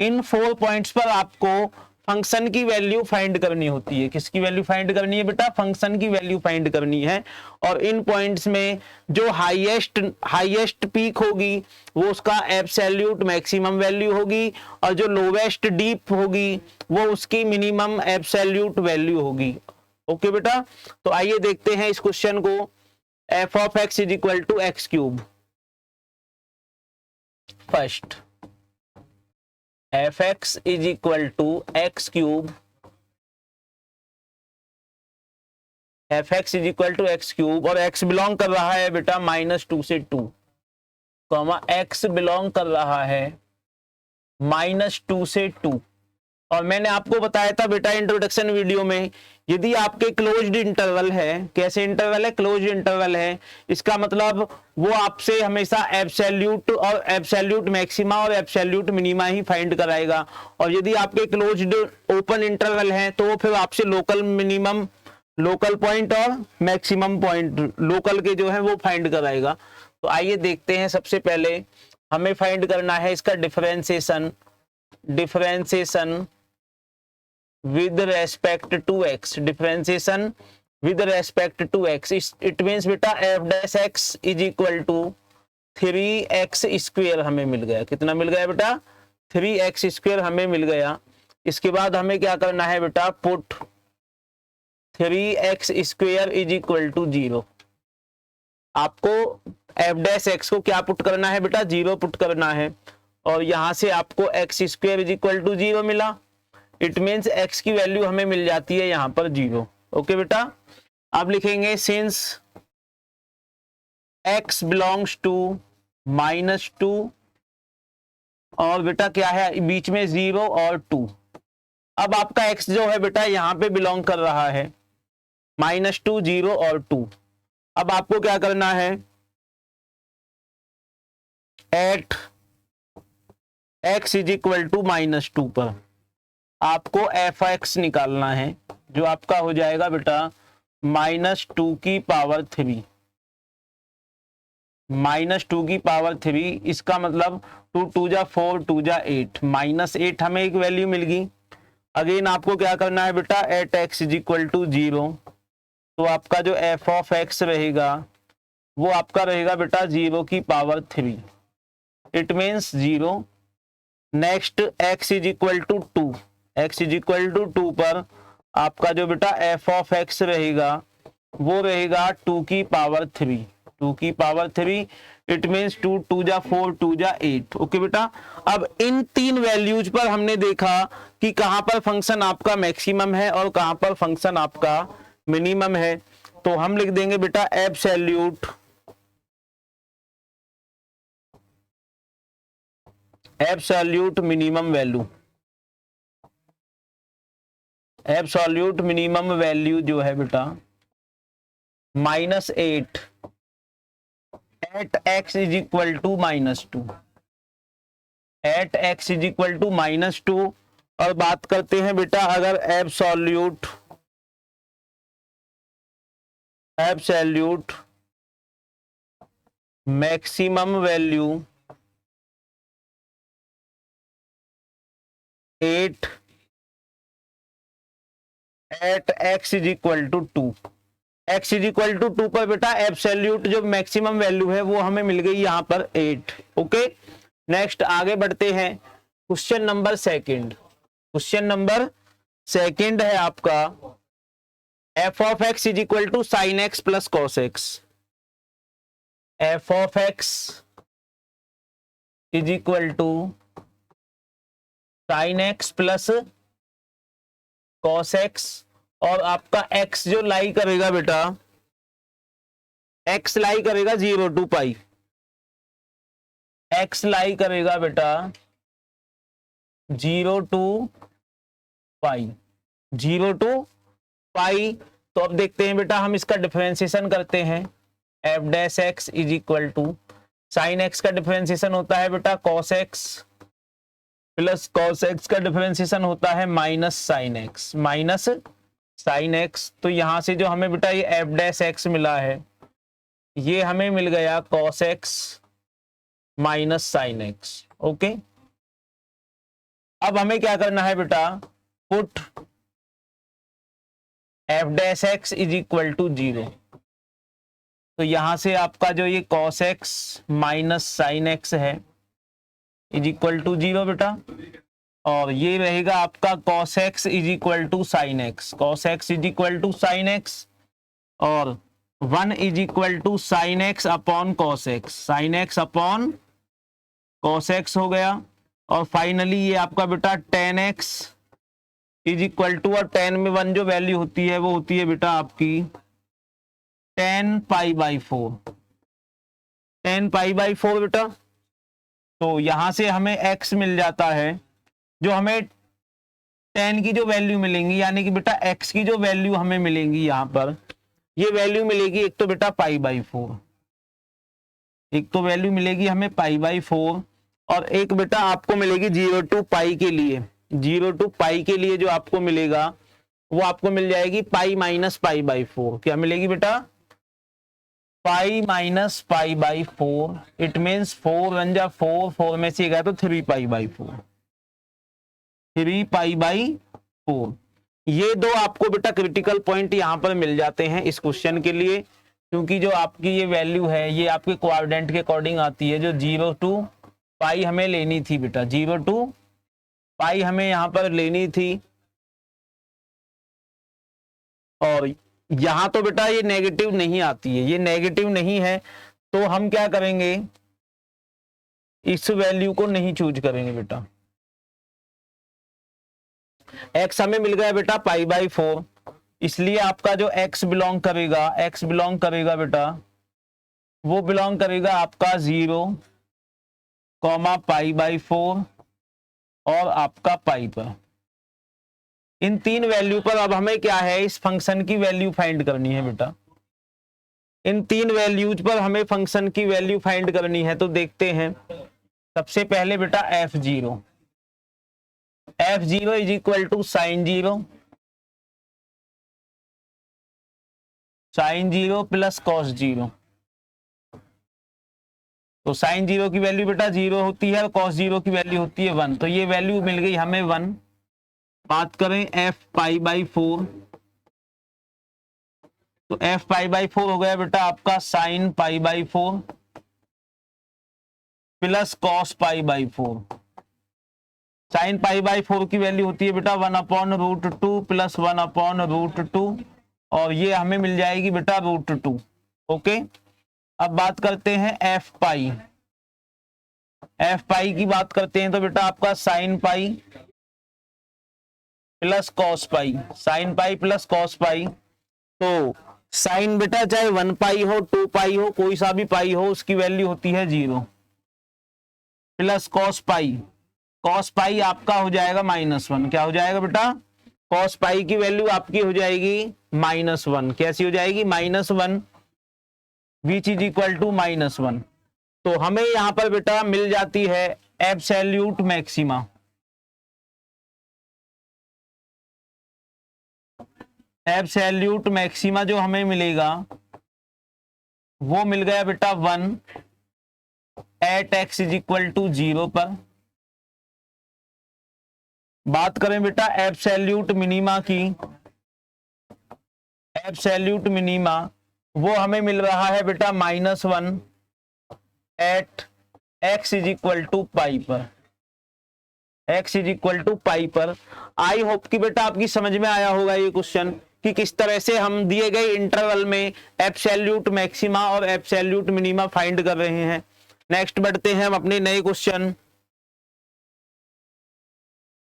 इन 4 पॉइंट्स पर आपको फंक्शन की वैल्यू फाइंड करनी होती है। किसकी वैल्यू फाइंड करनी है बेटा, फंक्शन की वैल्यू फाइंड करनी है। और इन पॉइंट्स में जो हाईएस्ट पीक होगी वो उसका एब्सोल्यूट मैक्सिमम वैल्यू होगी, और जो लोवेस्ट डीप होगी वो उसकी मिनिमम एब्सोल्यूट वैल्यू होगी। ओके बेटा, तो आइए देखते हैं इस क्वेश्चन को। F of x is equal to x cube. First fx is equal to x cube f x is equal to x cube, और एक्स बिलोंग कर रहा है बेटा -2 से 2, कॉमा एक्स बिलोंग कर रहा है -2 से 2। और मैंने आपको बताया था बेटा इंट्रोडक्शन वीडियो में, यदि आपके क्लोज्ड इंटरवल है, कैसे इंटरवल है, क्लोज्ड इंटरवल है, इसका मतलब वो आपसे हमेशा एब्सोल्यूट और एब्सोल्यूट मैक्सिमा और एब्सोल्यूट मिनिमा ही फाइंड कराएगा। और यदि आपके क्लोज्ड ओपन इंटरवल है तो वो फिर आपसे लोकल मिनिमम, लोकल पॉइंट और मैक्सिमम पॉइंट लोकल के जो है वो फाइंड कराएगा। तो आइए देखते हैं, सबसे पहले हमें फाइंड करना है इसका differentiation with respect to x, differentiation with respect to x, it means बेटा f dash x is equal to 3x square हमें मिल गया। कितना मिल गया बेटा? 3x स्क्वायर हमें मिल गया। इसके बाद हमें क्या करना है बेटा, put 3x square is equal to 0। आपको f डैश x को क्या पुट करना है बेटा? 0 पुट करना है, और यहां से आपको x square is equal to 0 मिला। इट मीन्स x की वैल्यू हमें मिल जाती है यहां पर 0। ओके बेटा, अब लिखेंगे सिंस x बिलोंग्स टू -2, और बेटा क्या है बीच में 0 और 2। अब आपका x जो है बेटा यहां पे बिलोंग कर रहा है -2, 0 और 2। अब आपको क्या करना है, at x is equal to -2 पर आपको एफ एक्स निकालना है, जो आपका हो जाएगा बेटा -2 की पावर 3, -2 की पावर 3। इसका मतलब 2 2 जा 4, 2 जा 8, -8 हमें एक वैल्यू मिल गई। अगेन आपको क्या करना है बेटा, at x is equal to 0, तो आपका जो एफ ऑफ एक्स रहेगा वो आपका रहेगा बेटा 0 की power 3, it means 0। Next x is equal to 2, x is equal to 2 पर आपका जो बेटा f ऑफ x रहेगा वो रहेगा 2 की पावर 3, 2 की पावर 3, इट मीन्स 2 2 जा 4, 2 जा 8। ओके बेटा, अब इन तीन वैल्यूज पर हमने देखा कि कहां पर फंक्शन आपका मैक्सिमम है और कहां पर फंक्शन आपका मिनिमम है। तो हम लिख देंगे बेटा absolute minimum value, absolute minimum value जो है बेटा -8 at x is equal to -2, at x is equal to -2। और बात करते हैं बेटा अगर absolute maximum value 8 at x is equal to 2, x is equal to 2 पर बेटा एब्सोल्यूट जो मैक्सिमम वैल्यू है वो हमें मिल गई यहां पर 8। ओके, नेक्स्ट आगे बढ़ते हैं। Question number second, question number second है आपका f of x is equal to sine x plus cos x, f of x is equal to sine x plus cos x, और आपका x जो लाई करेगा बेटा, x लाई करेगा 0 to पाई, x लाई करेगा बेटा 0 to पाई, 0 to पाई। तो अब देखते हैं बेटा हम इसका डिफरेंशिएशन करते हैं। F dash x is equal to sine x का डिफरेंशिएशन होता है बेटा cos x, plus cos x का डिफरेंशिएशन होता है minus sine x, minus sine x. तो यहां से जो हमें बेटा ये एफ डैश एक्स मिला है ये हमें मिल गया cos x minus sine x. Okay, अब हमें क्या करना है बेटा, put f dash x is equal to 0। तो यहां से आपका जो ये cos x minus sine x है इज इक्वल टू 0 बेटा, और ये रहेगा आपका cos x is equal to sine x, cos x is equal to sine x, और 1 is equal to sine x upon cos x, sign x upon cos x हो गया। और फाइनली ये आपका बेटा tan x is equal to, और tan में 1 जो वैल्यू होती है वो होती है बेटा आपकी 10π/4, 10π/4 बेटा। तो यहां से हमें x मिल जाता है, जो हमें 10 की जो वैल्यू मिलेंगी, यानी कि बेटा x की जो वैल्यू हमें मिलेंगी यहां पर, ये वैल्यू मिलेगी एक तो बेटा π/4, एक तो वैल्यू मिलेगी हमें π/4, और एक बेटा आपको मिलेगी 0 to π के लिए, 0 to π के लिए जो आपको मिलेगा वो आपको मिल जाएगी π-π/4। क्या मिलेगी बेटा? π-π/4। इट मीन्स 4 1 जा 4, 4 में से गया तो 3π/4, 3π/4। ये दो आपको बेटा क्रिटिकल पॉइंट यहां पर मिल जाते हैं इस क्वेश्चन के लिए, क्योंकि जो आपकी ये वैल्यू है ये आपके कोऑर्डिनेट के अकॉर्डिंग आती है। जो 0 to π हमें लेनी थी बेटा, 0 to π हमें यहां पर लेनी थी, और यहां तो बेटा ये नेगेटिव नहीं आती है, ये नेगेटिव नहीं है, तो हम क्या करेंगे, इस वैल्यू को नहीं चूज करेंगे बेटा। x हमें मिल गया बेटा π/4, इसलिए आपका जो x बिलोंग करेगा, x बिलोंग करेगा बेटा, वो बिलोंग करेगा आपका 0, π/4 और आपका पाई पर। इन तीन वैल्यू पर अब हमें क्या है, इस फंक्शन की वैल्यू फाइंड करनी है बेटा। इन तीन वैल्यूज पर हमें फंक्शन की वैल्यू फाइंड करनी है, तो देखते हैं। सबसे पहले बेटा f0, f0 is equal to sin 0, sin 0 plus cos 0। तो sin 0 की वैल्यू बेटा 0 होती है और cos 0 की वैल्यू होती है 1, तो ये वैल्यू मिल गई हमें 1। बात करें f π/4, तो f π/4 हो गया बेटा आपका sin π/4 प्लस cos π/4। sin π/4 की वैल्यू होती है बेटा 1/√2 प्लस 1/√2, और ये हमें मिल जाएगी बेटा √2। ओके, अब बात करते हैं f π। f π की बात करते हैं तो बेटा आपका sin π plus cos π, sin π plus cos π। तो साइन बेटा चाहे 1π हो, 2π हो, कोई सा भी पाई हो, उसकी वैल्यू होती है 0, प्लस cos π, cos π आपका हो जाएगा -1। क्या हो जाएगा बेटा? cos π की वैल्यू आपकी हो जाएगी -1। कैसी हो जाएगी? -1, विच इज इक्वल टू -1। तो हमें यहां पर बेटा मिल जाती है एब्सोल्यूट मैक्सिमा। एब्सोल्यूट मैक्सिमा जो हमें मिलेगा वो मिल गया बेटा 1 at x is equal to 0 पर। बात करें बेटा एब्सोल्यूट मिनिमा की, एब्सोल्यूट मिनिमा वो हमें मिल रहा है बेटा -1 at x is equal to pi पर, x is equal to pi पर। आई होप कि बेटा आपकी समझ में आया होगा ये क्वेश्चन, कि किस तरह से हम दिए गए इंटरवल में एब्सोल्यूट मैक्सिमा और एब्सोल्यूट मिनिमा फाइंड कर रहे हैं। नेक्स्ट बढ़ते हैं हम अपने नए question,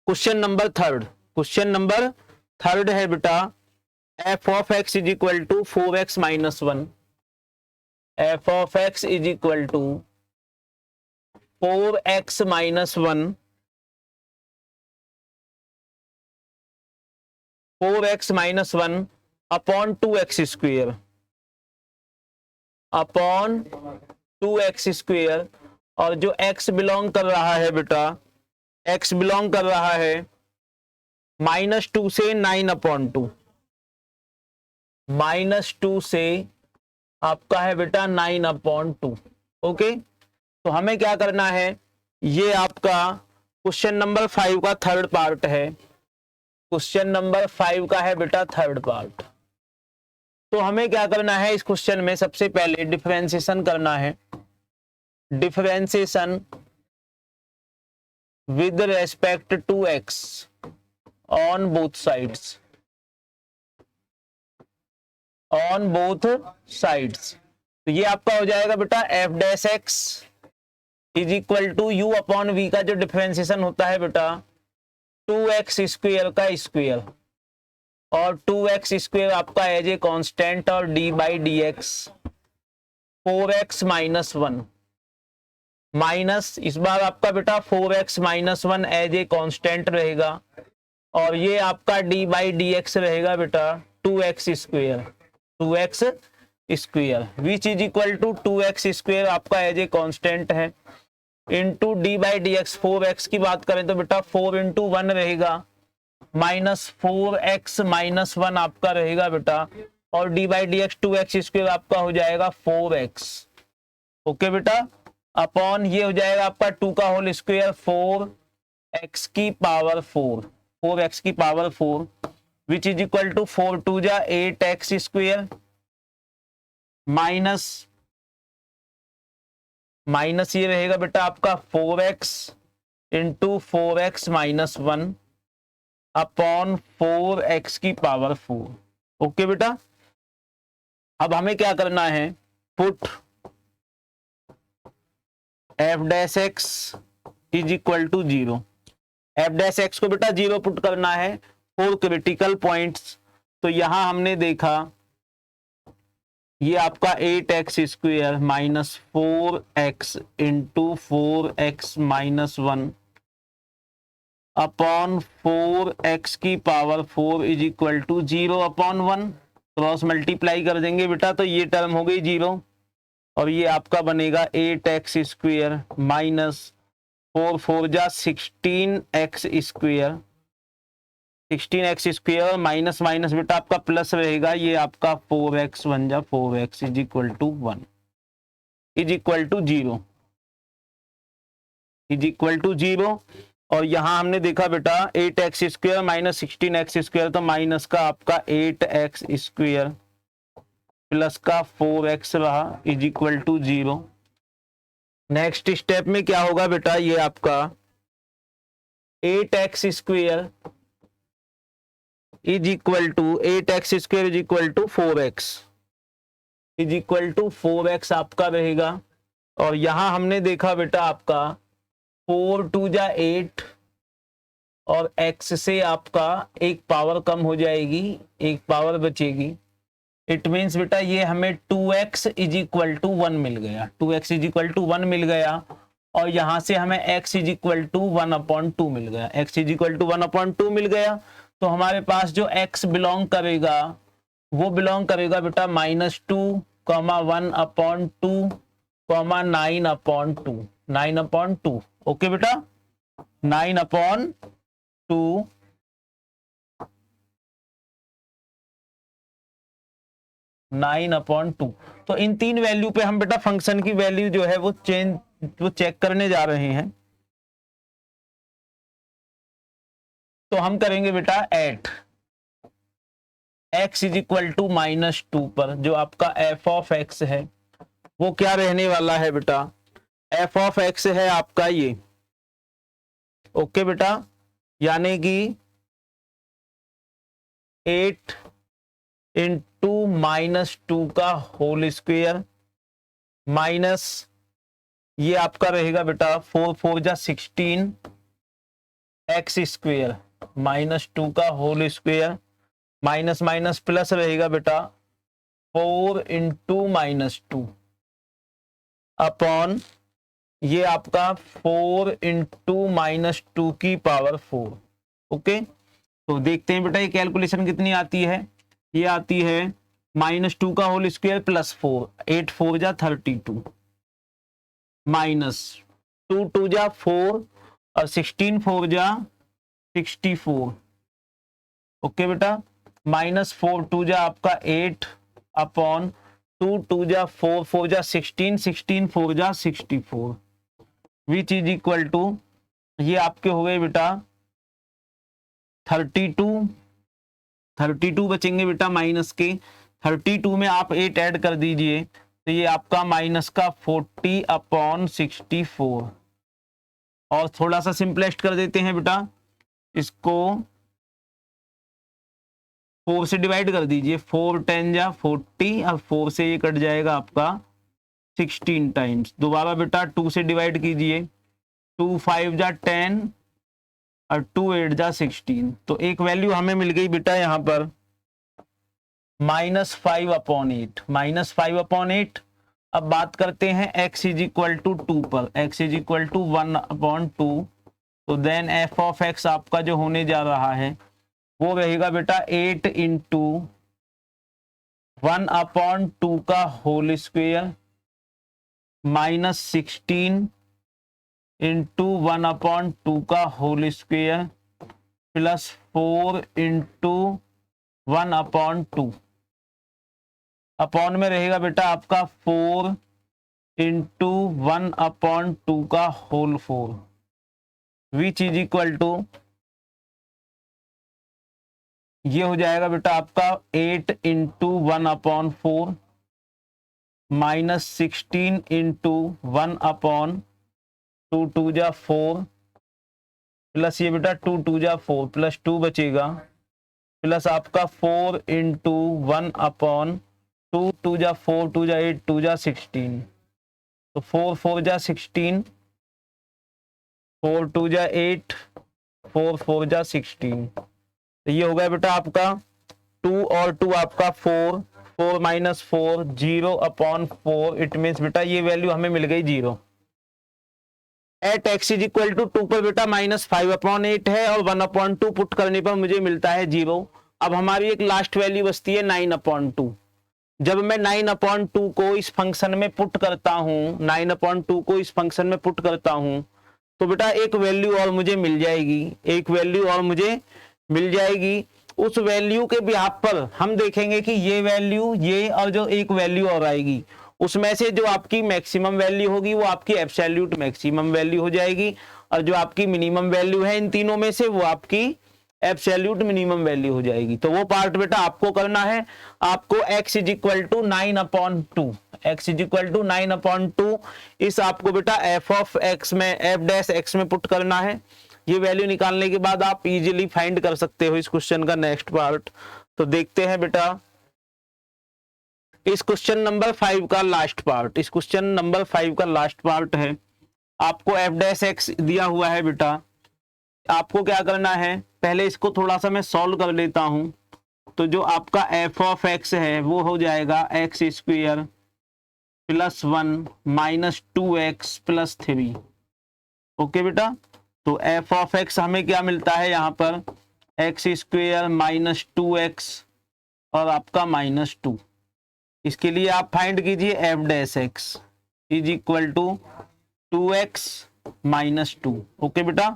question number 3। Question number 3 है बेटा f of x is equal to 4x - 1, f of x is equal to 4x - 1, 4x - 1 upon 2x square, upon 2x square. और जो x बिलोंग कर रहा है बेटा, x बिलोंग कर रहा है -2 से 9/2, -2 से आपका है बेटा 9/2। ओके, तो हमें क्या करना है, ये आपका क्वेश्चन नंबर 5 का थर्ड पार्ट है। क्वेश्चन नंबर 5 का है बेटा थर्ड पार्ट। तो हमें क्या करना है इस क्वेश्चन में, सबसे पहले डिफरेंशिएशन करना है, differentiation with respect to x on both sides, on both sides. तो ये आपका हो जाएगा बेटा f' is equal to u upon v का जो डिफरेंशिएशन होता है बेटा 2x स्क्वेयर का स्क्वेयर, और 2x स्क्वायर आपका एज ए कांस्टेंट और d by d x 4x minus 1 minus इस बार आपका बेटा 4x minus 1 as a constant रहेगा और ये आपका d बाई डी एक्स रहेगा बेटा 2x square which is equal to 2x square आपका एज ए कांस्टेंट है into d by d x 4x की बात करें तो बेटा 4 इंटू 1 रहेगा माइनस 4x माइनस 1 आपका रहेगा बेटा और d by d x 2x square आपका हो जाएगा 4x। ओके बेटा, अपॉन ये हो जाएगा आपका 2 का होल स्क्वायर 4x की पावर 4 की power 4 which is equal to 4 2 जा 8x स्क्वायर माइनस ये रहेगा बेटा आपका 4x into 4x minus 1 upon 4x की पावर 4। ओके बेटा, अब हमें क्या करना है, put f dash x is equal to 0। F dash x को बेटा 0 पुट करना है फॉर क्रिटिकल पॉइंट्स। तो यहां हमने देखा ये आपका 8x square minus 4x into 4x minus 1 upon 4x की power 4 is equal to 0 upon 1। Cross multiply कर देंगे बेटा तो ये टर्म हो गई 0 और ये आपका बनेगा 8x स्क्वायर माइनस 4 4 जा 16x square 16x square minus minus बेटा आपका प्लस रहेगा, ये आपका 4x 1 जा 4x is equal to 1 is equal to 0 और यहां हमने देखा बेटा 8x square minus 16x square तो माइनस का आपका 8x स्क्वायर प्लस का 4x रहा is equal to 0। Next step में क्या होगा बेटा, ये आपका 8x square is equal to 8x square is equal to 4x is equal to 4x आपका रहेगा और यहां हमने देखा बेटा आपका 4 2 जा 8 और x से आपका एक पावर कम हो जाएगी, एक पावर बचेगी। इट मीन्स बेटा ये हमें 2x इज इक्वल टू 1 मिल गया, 2x इज इक्वल टू 1 मिल गया और यहां से हमें x इज इक्वल टू 1/2 मिल गया, x इज इक्वल टू 1/2 मिल गया। तो हमारे पास जो x बिलोंग करेगा वो बिलोंग करेगा बेटा -2, 1/2, 9/2। ओके बेटा, 9/2 9/2। तो इन तीन वैल्यू पे हम बेटा फंक्शन की वैल्यू जो है वो चेक करने जा रहे हैं। तो हम करेंगे बेटा at x is equal to -2 पर जो आपका f ऑफ x है वो क्या रहने वाला है बेटा, f ऑफ x है आपका ये। ओके बेटा, यानी कि 8 इंटू -2 का होल स्क्वायर माइनस ये आपका रहेगा बेटा 4 4 जा 16 x स्क्वायर -2 का whole square minus minus plus रहेगा बेटा 4 इंटू -2 अपॉन ये आपका 4 इंटू -2 की पावर 4। ओके, तो देखते हैं बेटा ये कैलकुलेशन कितनी आती है। ये आती है -2 का होल स्क्वायर प्लस 4, 8 4 जा 32 माइनस 2 2 जा 4 और 16 4 जा 64। ओके बेटा, -4 2 जा आपका 8 अपॉन 2 2 जा 4 4 जा 16 16 4 जा 64 विच इज इक्वल टू ये आपके हो गए बेटा 32 बचेंगे बेटा माइनस के। 32 में आप 8 ऐड कर दीजिए तो ये आपका माइनस का 40/64 और थोड़ा सा सिंपलेस्ट कर देते हैं बेटा, इसको 4 से डिवाइड कर दीजिए, 4 10 जा 40 और 4 से ये कट जाएगा आपका 16 टाइम्स। दोबारा बेटा 2 से डिवाइड कीजिए, 2 5 जा 10 और 2 8 जा 16। तो एक वैल्यू हमें मिल गई बेटा यहाँ पर -5/8, -5/8। अब बात करते हैं x इज इक्वल टू 2 पर, x इज इक्वल टू 1/2। तो देन f ऑफ x आपका जो होने जा रहा है वो रहेगा बेटा 8 इंटू 1/2 का होल स्क्वेयर -16 इंटू 1/2 का whole square plus 4 into 1/2। Upon में रहेगा बेटा आपका 4 इंटू 1/2 का whole 4, which is equal to, ये हो जाएगा बेटा आपका 8 इंटू 1/4 -16 इंटू 1/2, 2 जा 4 प्लस ये बेटा 2 जा 4 प्लस 2 बचेगा, प्लस आपका 4 इंटू 1/2, 2 जा 4, 2 जा 8, 2 जा 16। तो 4 4 जा 16, 4 2 जा 8, 4 4 जा 16। तो ये हो गया बेटा आपका 2 और 2 आपका 4, 4 माइनस 4 0/4। इट मीन्स बेटा ये वैल्यू हमें मिल गई 0। At x is equal to 2 पर बेटा -5/8 है और 1/2 पुट करने पर मुझे मिलता है 0। अब हमारी एक लास्ट वैल्यू बचती है 9/2। जब मैं 9/2 को इस फंक्शन में पुट करता हूं, 9/2 को इस फंक्शन में पुट करता हूं, तो बेटा एक वैल्यू और मुझे मिल जाएगी, एक वैल्यू और मुझे मिल जाएगी। उस वैल्यू के बिहाफ पर हम देखेंगे कि ये वैल्यू, ये और जो एक वैल्यू और आएगी उसमें से जो आपकी मैक्सिमम वैल्यू होगी वो आपकी एब्सोल्यूट मैक्सिमम वैल्यू हो जाएगी, और जो आपकी मिनिमम वैल्यू है इन तीनों में से वो आपकी एब्सोल्यूट मिनिमम वैल्यू हो जाएगी। तो वो पार्ट बेटा आपको करना है। आपको x is equal to 9/2, x is equal to 9/2 इस आपको बेटा f ऑफ x में, f डैश x में पुट करना है। ये वैल्यू निकालने के बाद आप इजीली फाइंड कर सकते हो इस क्वेश्चन का नेक्स्ट पार्ट। तो देखते हैं बेटा इस क्वेश्चन नंबर 5 का लास्ट पार्ट। इस क्वेश्चन नंबर 5 का लास्ट पार्ट है, आपको f डैश x दिया हुआ है बेटा। आपको क्या करना है, पहले इसको थोड़ा सा मैं सॉल्व कर लेता हूं। तो जो आपका f ऑफ x है वो हो जाएगा x² + 1 माइनस 2x + 3। ओके बेटा, तो f ऑफ x हमें क्या मिलता है यहाँ पर, x² माइनस 2x और आपका -2। इसके लिए आप फाइंड कीजिए f dash x is equal to 2x - 2। Okay बेटा,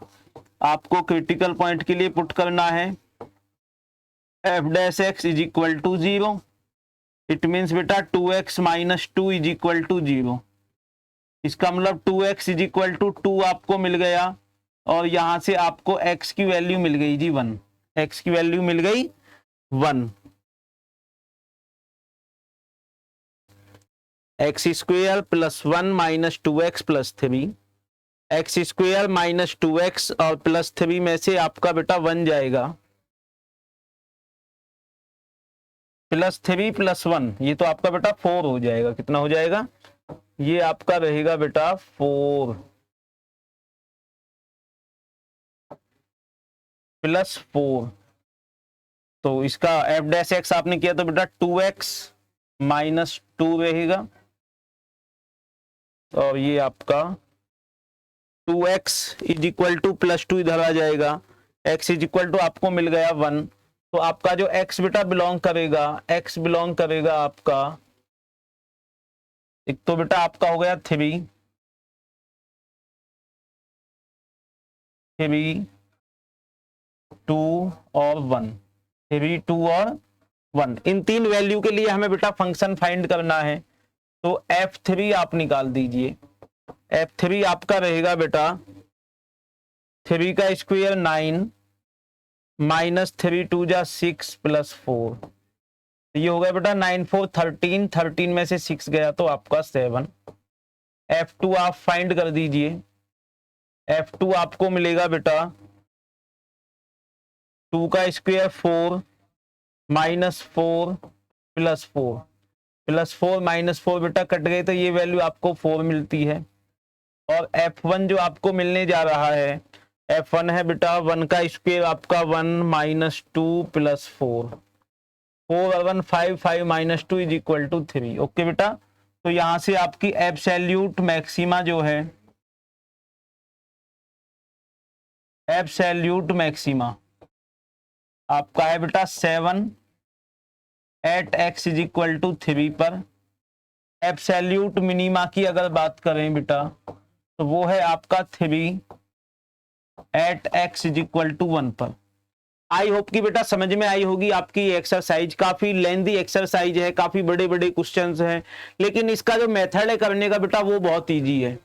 आपको क्रिटिकल पॉइंट के लिए पुट करना है f dash x is equal to 0। It means बेटा 2x - 2 इज इक्वल टू 0। इसका मतलब 2x इज इक्वल टू 2 आपको मिल गया, और यहां से आपको x की वैल्यू मिल गई जी 1। x की वैल्यू मिल गई 1। x² + 1 minus 2x + 3, x² minus 2x और +3 में से आपका बेटा 1 जाएगा, +3 + 1 ये तो आपका बेटा 4 हो जाएगा। कितना हो जाएगा, ये आपका रहेगा बेटा 4 + 4। तो इसका f डैश x आपने किया तो बेटा 2x - 2 रहेगा, और ये आपका 2x इज इक्वल टू +2 इधर आ जाएगा, x इज इक्वल टू आपको मिल गया 1। तो आपका जो x बेटा बिलोंग करेगा, x बिलोंग करेगा आपका, एक तो बेटा आपका हो गया 3, 2 और 1, 3, 2 और 1। इन तीन वैल्यू के लिए हमें बेटा फंक्शन फाइंड करना है। तो f3 आप निकाल दीजिए। f3 आपका रहेगा बेटा 3 का स्क्वायर 9 -3 2 जा 6 + 4। ये हो गया बेटा 9 4 13, 13 में से 6 गया तो आपका 7। f2 आप फाइंड कर दीजिए। f2 आपको मिलेगा बेटा 2 का स्क्वायर 4 -4 + 4, +4 -4 बेटा कट गए तो ये वैल्यू आपको 4 मिलती है। और f1 जो आपको मिलने जा रहा है, f1 है बेटा 1 का स्क्वायर आपका 1 - 2 + 4। 4155 minus 2 is equal to 3। Okay बेटा, तो यहां से आपकी एब्सोल्यूट मैक्सिमा जो है, एब्सोल्यूट मैक्सिमा आपका है बेटा 7 at x is equal to 3 पर। एब्सोल्यूट मिनिमा की अगर बात करें बेटा तो वो है आपका 3 at x is equal to 1 पर। आई होप कि बेटा समझ में आई होगी आपकी एक्सरसाइज। काफी लेंथी एक्सरसाइज है, काफी बड़े बड़े क्वेश्चंस हैं, लेकिन इसका जो मेथड है करने का बेटा वो बहुत इजी है।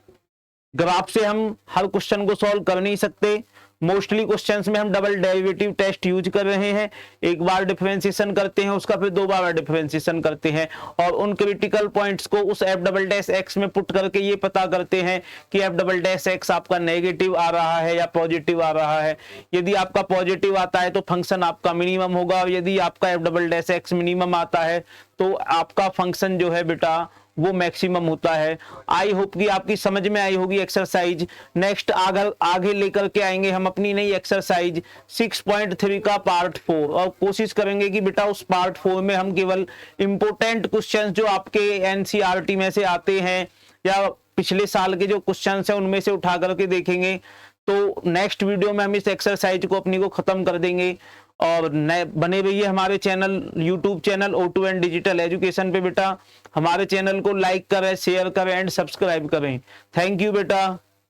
ग्राफ से हम हर क्वेश्चन को सॉल्व कर नहीं सकते। मोस्टली क्वेश्चंस में हम डबल डेरिवेटिव टेस्ट यूज कर रहे हैं। एक बार डिफरेंशिएशन करते हैं उसका, फिर 2 बार डिफरेंशिएशन करते हैं और उन क्रिटिकल पॉइंट्स को उस एफ डबल डैश एक्स में पुट करके ये पता करते हैं कि एफ डबल डैश एक्स आपका नेगेटिव आ रहा है या पॉजिटिव आ रहा है। यदि आपका पॉजिटिव आता है तो फंक्शन आपका मिनिमम होगा, और यदि आपका f double dash x minimum आता है तो आपका फंक्शन जो है बेटा वो मैक्सिमम होता है। आई होप कि आपकी समझ में आई होगी एक्सरसाइज। नेक्स्ट आगे लेकर के आएंगे हम अपनी नई एक्सरसाइज 6.3 का पार्ट 4, और कोशिश करेंगे कि बेटा उस पार्ट 4 में हम केवल इंपोर्टेंट क्वेश्चंस जो आपके एनसीईआरटी में से आते हैं या पिछले साल के जो क्वेश्चंस हैं उनमें से उठा करके देखेंगे। तो नेक्स्ट वीडियो में हम इस एक्सरसाइज को अपनी को खत्म कर देंगे। और नए बने रहिए हमारे channel, YouTube channel O2N digital education पे बेटा। हमारे चैनल को लाइक करें, शेयर करें एंड सब्सक्राइब करें। थैंक यू बेटा।